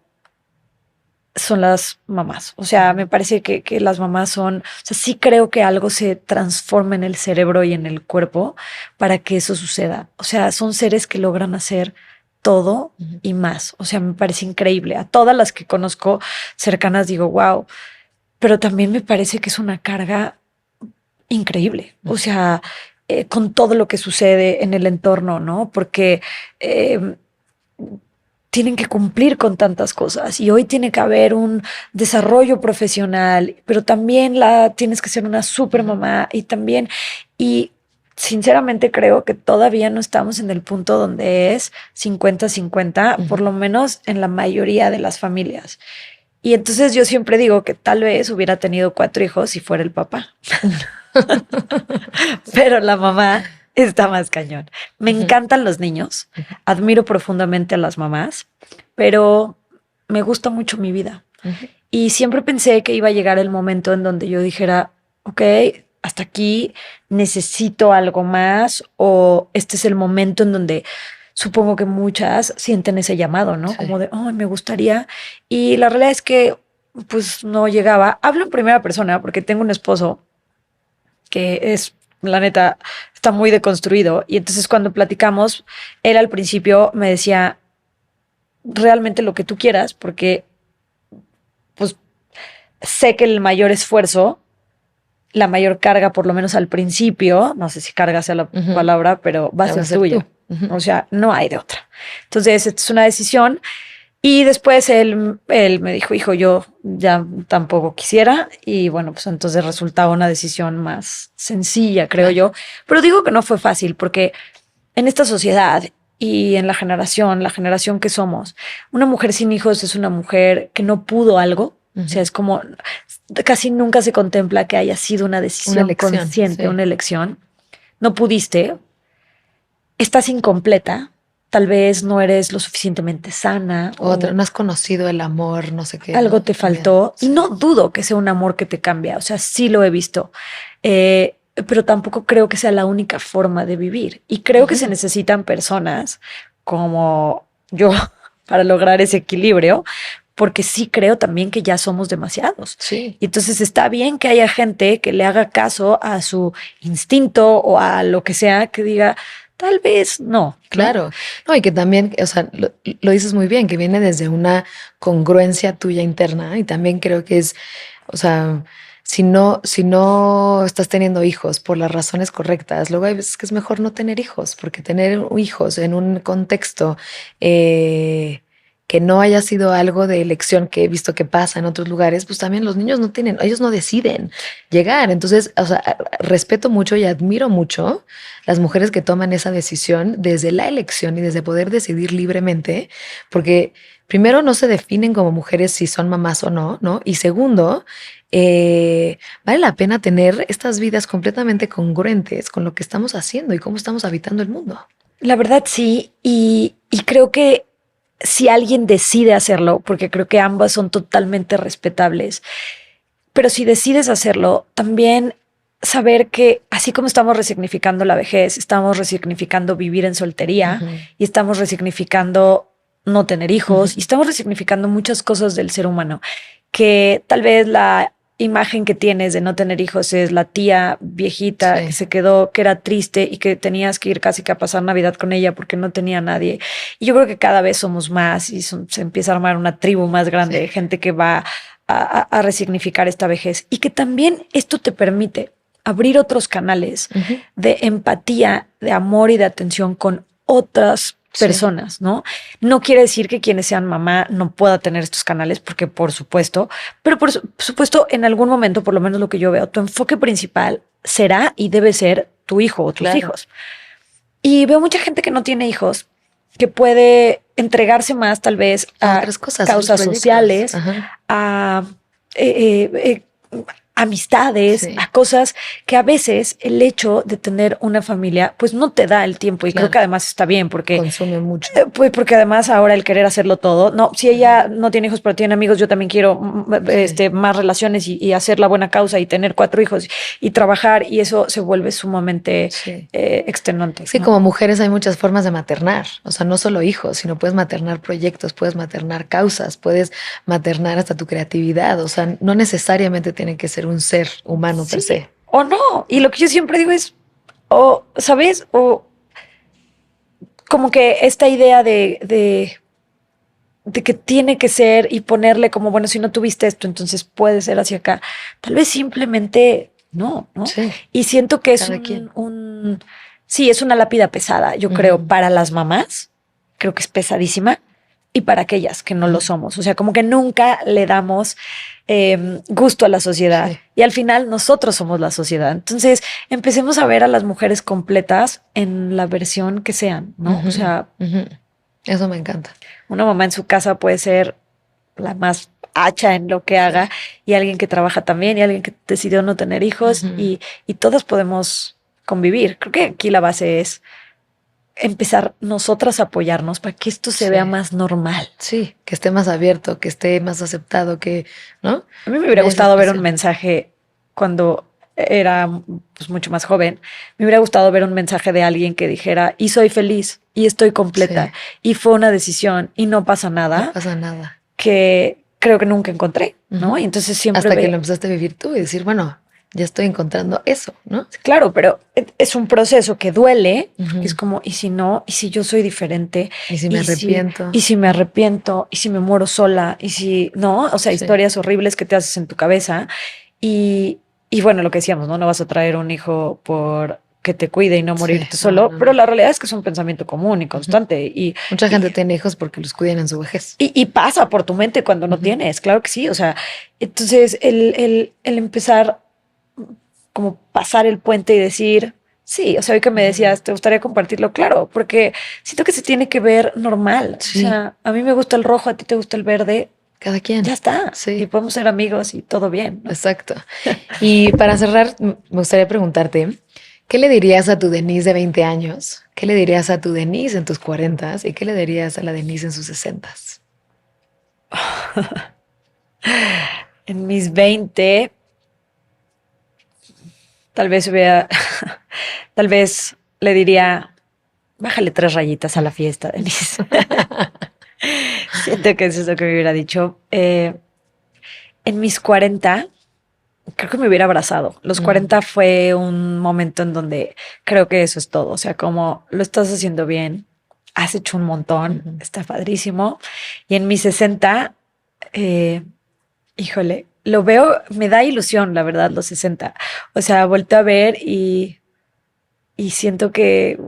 son las mamás. O sea, me parece que las mamás son, o sea, sí creo que algo se transforma en el cerebro y en el cuerpo para que eso suceda. O sea, son seres que logran hacer todo y más. O sea, me parece increíble. A todas las que conozco cercanas digo, wow, pero también me parece que es una carga increíble. O sea, con todo lo que sucede en el entorno, ¿no? Porque tienen que cumplir con tantas cosas y hoy tiene que haber un desarrollo profesional, pero también tienes que ser una super mamá y también, y sinceramente creo que todavía no estamos en el punto donde es 50-50, por lo menos en la mayoría de las familias. Y entonces yo siempre digo que tal vez hubiera tenido 4 hijos si fuera el papá. Pero la mamá está más cañón. Me encantan los niños, admiro profundamente a las mamás, pero me gusta mucho mi vida. Y siempre pensé que iba a llegar el momento en donde yo dijera, ok, hasta aquí necesito algo más, o este es el momento en donde supongo que muchas sienten ese llamado, ¿no? Sí. Como de, oh, me gustaría. Y la realidad es que pues no llegaba. Hablo en primera persona porque tengo un esposo que es, la neta, está muy deconstruido. Y entonces cuando platicamos, él al principio me decía, realmente lo que tú quieras, porque pues sé que el mayor esfuerzo, la mayor carga, por lo menos al principio, no sé si carga sea la palabra, pero va a ser tuya. O sea, no hay de otra. Entonces, esta es una decisión. Y después él me dijo, hijo, yo ya tampoco quisiera. Y bueno, pues entonces resultaba una decisión más sencilla, creo yo. Pero digo que no fue fácil porque en esta sociedad y en la generación que somos, una mujer sin hijos es una mujer que no pudo algo. O sea, es como casi nunca se contempla que haya sido una decisión consciente, una elección. No pudiste, estás incompleta. Tal vez no eres lo suficientemente sana. Otra, no has conocido el amor, no sé qué. Algo te faltó. Sí. Y no dudo que sea un amor que te cambia. O sea, sí lo he visto. Pero tampoco creo que sea la única forma de vivir. Y creo que se necesitan personas como yo para lograr ese equilibrio, porque sí creo también que ya somos demasiados. Sí. Y entonces está bien que haya gente que le haga caso a su instinto o a lo que sea, que diga, tal vez no. Claro. No, y que también, o sea, lo dices muy bien, que viene desde una congruencia tuya interna. Y también creo que es, o sea, si no estás teniendo hijos por las razones correctas, luego hay veces que es mejor no tener hijos, porque tener hijos en un contexto que no haya sido algo de elección que he visto que pasa en otros lugares, pues también los niños ellos no deciden llegar. Entonces, o sea, respeto mucho y admiro mucho las mujeres que toman esa decisión desde la elección y desde poder decidir libremente, porque primero no se definen como mujeres si son mamás o no, ¿no? Y segundo, vale la pena tener estas vidas completamente congruentes con lo que estamos haciendo y cómo estamos habitando el mundo. La verdad sí, y creo que si alguien decide hacerlo, porque creo que ambas son totalmente respetables, pero si decides hacerlo, también saber que así como estamos resignificando la vejez, estamos resignificando vivir en soltería y estamos resignificando no tener hijos y estamos resignificando muchas cosas del ser humano, que tal vez la imagen que tienes de no tener hijos es la tía viejita que se quedó, que era triste y que tenías que ir casi que a pasar Navidad con ella porque no tenía nadie. Y yo creo que cada vez somos más y se empieza a armar una tribu más grande de gente que va a resignificar esta vejez. Y que también esto te permite abrir otros canales de empatía, de amor y de atención con otras personas, ¿no? No quiere decir que quienes sean mamá no pueda tener estos canales, porque por supuesto, pero por supuesto en algún momento, por lo menos lo que yo veo, tu enfoque principal será y debe ser tu hijo o tus hijos. Y veo mucha gente que no tiene hijos, que puede entregarse más tal vez a otras cosas, causas sociales, a amistades, a cosas que a veces el hecho de tener una familia pues no te da el tiempo y creo que además está bien porque consume mucho. Pues porque además ahora el querer hacerlo todo, no, si ella no tiene hijos pero tiene amigos, yo también quiero más relaciones y hacer la buena causa y tener 4 hijos y trabajar y eso se vuelve sumamente extenuante. Sí, ¿no? Como mujeres hay muchas formas de maternar, o sea, no solo hijos, sino puedes maternar proyectos, puedes maternar causas, puedes maternar hasta tu creatividad, o sea, no necesariamente tiene que ser un ser humano per se. O no, y lo que yo siempre digo es, o, ¿sabes? O como que esta idea de que tiene que ser y ponerle como, bueno, si no tuviste esto, entonces puede ser hacia acá. Tal vez simplemente no, ¿no? Sí. Y siento que es sí, es una lápida pesada, yo creo, para las mamás, creo que es pesadísima, y para aquellas que no lo somos. O sea, como que nunca le damos gusto a la sociedad y al final nosotros somos la sociedad. Entonces empecemos a ver a las mujeres completas en la versión que sean, ¿no? O sea, eso me encanta. Una mamá en su casa puede ser la más hacha en lo que haga y alguien que trabaja también y alguien que decidió no tener hijos y todos podemos convivir. Creo que aquí la base es empezar nosotras a apoyarnos para que esto se vea más normal. Sí, que esté más abierto, que esté más aceptado, que, ¿no? A mí me hubiera gustado ver un mensaje cuando era pues, mucho más joven. Me hubiera gustado ver un mensaje de alguien que dijera, y soy feliz, y estoy completa, y fue una decisión, y no pasa nada. No pasa nada. Que creo que nunca encontré, ¿no? Y entonces siempre... Hasta que lo empezaste a vivir tú y decir, bueno, ya estoy encontrando eso, ¿no? Claro, pero es un proceso que duele. Es como, ¿y si no? ¿Y si yo soy diferente? ¿Y si me arrepiento? ¿Y si me arrepiento? ¿Y si me muero sola? ¿Y si no? O sea, historias horribles que te haces en tu cabeza. Y bueno, lo que decíamos, ¿no? No vas a traer un hijo por que te cuide y no morirte solo. No. Pero la realidad es que es un pensamiento común y constante. Y mucha gente tiene hijos porque los cuidan en su vejez. Y pasa por tu mente cuando no tienes, claro que sí. O sea, entonces el empezar como pasar el puente y decir, sí, o sea, hoy que me decías, ¿te gustaría compartirlo? Claro, porque siento que se tiene que ver normal. Sí. O sea, a mí me gusta el rojo, a ti te gusta el verde. Cada quien. Ya está. Sí. Y podemos ser amigos y todo bien, ¿no? Exacto. Y para cerrar, me gustaría preguntarte, ¿qué le dirías a tu Denise de 20 años? ¿Qué le dirías a tu Denise en tus 40? ¿Y qué le dirías a la Denise en sus 60? En mis 20... Tal vez le diría, bájale 3 rayitas a la fiesta, Denise. Siento que eso es lo que me hubiera dicho. En mis 40, creo que me hubiera abrazado. Los 40 fue un momento en donde creo que eso es todo. O sea, como lo estás haciendo bien, has hecho un montón, está padrísimo. Y en mis 60, híjole, lo veo, me da ilusión, la verdad, los 60. O sea, vuelto a ver y siento que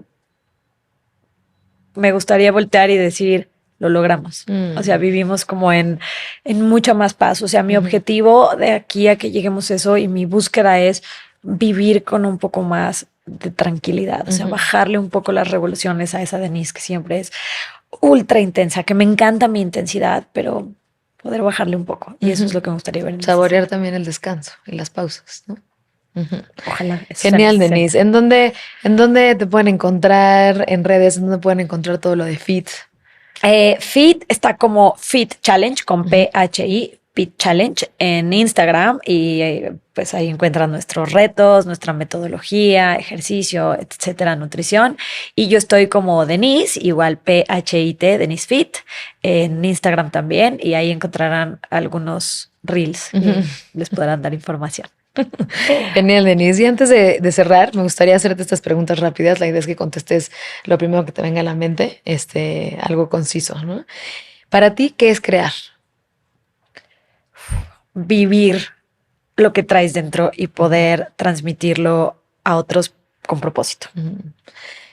me gustaría voltear y decir, lo logramos. O sea, vivimos como en mucha más paz. O sea, mi objetivo de aquí a que lleguemos a eso y mi búsqueda es vivir con un poco más de tranquilidad. O sea, bajarle un poco las revoluciones a esa Denise que siempre es ultra intensa, que me encanta mi intensidad, pero poder bajarle un poco. Y eso es lo que me gustaría ver. Saborear también el descanso y las pausas, ¿no? Ojalá. Genial, Denise. ¿En dónde te pueden encontrar en redes? ¿En dónde pueden encontrar todo lo de Fit? Fit está como Fit Challenge con PHI, Fit Challenge en Instagram y pues ahí encuentran nuestros retos, nuestra metodología, ejercicio, etcétera, nutrición. Y yo estoy como Denise, igual PHIT, Denise Fit, en Instagram también y ahí encontrarán algunos reels y les podrán dar información. Genial, Denise. Y antes de cerrar, me gustaría hacerte estas preguntas rápidas. La idea es que contestes lo primero que te venga a la mente, algo conciso, ¿no? Para ti, ¿qué es crear? Vivir lo que traes dentro y poder transmitirlo a otros con propósito.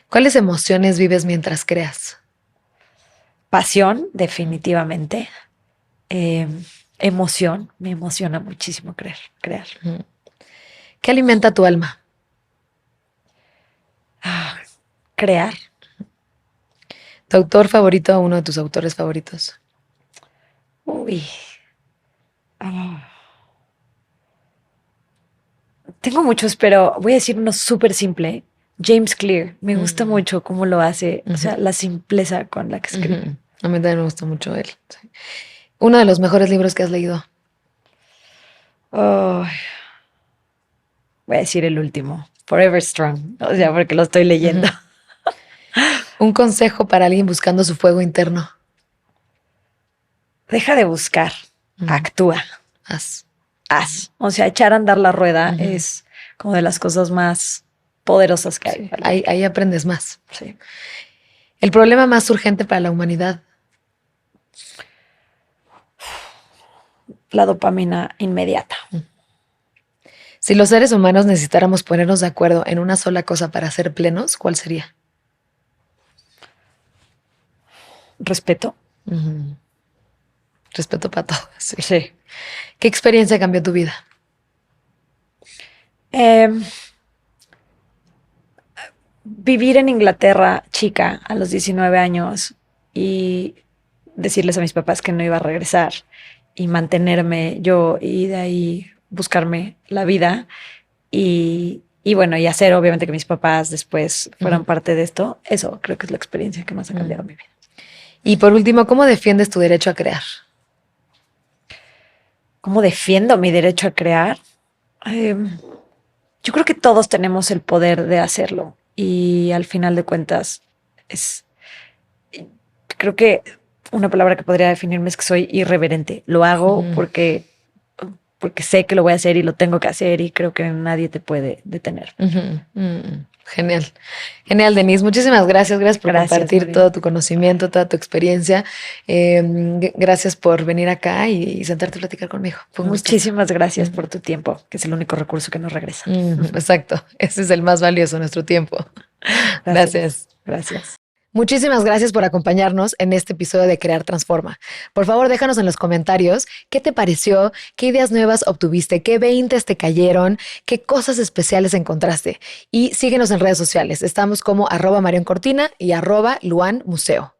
¿Cuáles emociones vives mientras creas? Pasión, definitivamente. Emoción, me emociona muchísimo crear. ¿Qué alimenta tu alma? Crear. ¿Tu autor favorito o uno de tus autores favoritos? Uy. Tengo muchos, pero voy a decir uno súper simple. James Clear. Me gusta mucho cómo lo hace. O sea, la simpleza con la que escribe. A mí también me gusta mucho él. Sí. Uno de los mejores libros que has leído. Oh, voy a decir el último. Forever Strong. O sea, porque lo estoy leyendo. Un consejo para alguien buscando su fuego interno. Deja de buscar. Actúa. Haz. O sea, echar a andar la rueda es como de las cosas más poderosas que hay. Sí, ahí aprendes más. Sí. El problema más urgente para la humanidad. La dopamina inmediata. Si los seres humanos necesitáramos ponernos de acuerdo en una sola cosa para ser plenos, ¿cuál sería? Respeto. Respeto para todos. Sí. Sí. ¿Qué experiencia cambió tu vida? Vivir en Inglaterra, chica, a los 19 años y decirles a mis papás que no iba a regresar y mantenerme yo y de ahí buscarme la vida y bueno, y hacer obviamente que mis papás después fueran parte de esto. Eso creo que es la experiencia que más ha cambiado mi vida. Y por último, ¿cómo defiendes tu derecho a crear? ¿Cómo defiendo mi derecho a crear? Yo creo que todos tenemos el poder de hacerlo y al final de cuentas creo que una palabra que podría definirme es que soy irreverente. Lo hago porque sé que lo voy a hacer y lo tengo que hacer y creo que nadie te puede detener. Genial. Genial, Denise. Muchísimas gracias. Gracias por compartir María. todo tu conocimiento, toda tu experiencia. Gracias por venir acá y sentarte a platicar conmigo. Fue un Muchísimas gracias por tu tiempo, que es el único recurso que nos regresa. Exacto. Ese es el más valioso, nuestro tiempo. Gracias. Gracias. Muchísimas gracias por acompañarnos en este episodio de Crear Transforma. Por favor, déjanos en los comentarios qué te pareció, qué ideas nuevas obtuviste, qué 20 te cayeron, qué cosas especiales encontraste. Y síguenos en redes sociales. Estamos como @MarionCortina y @LuanMuseo.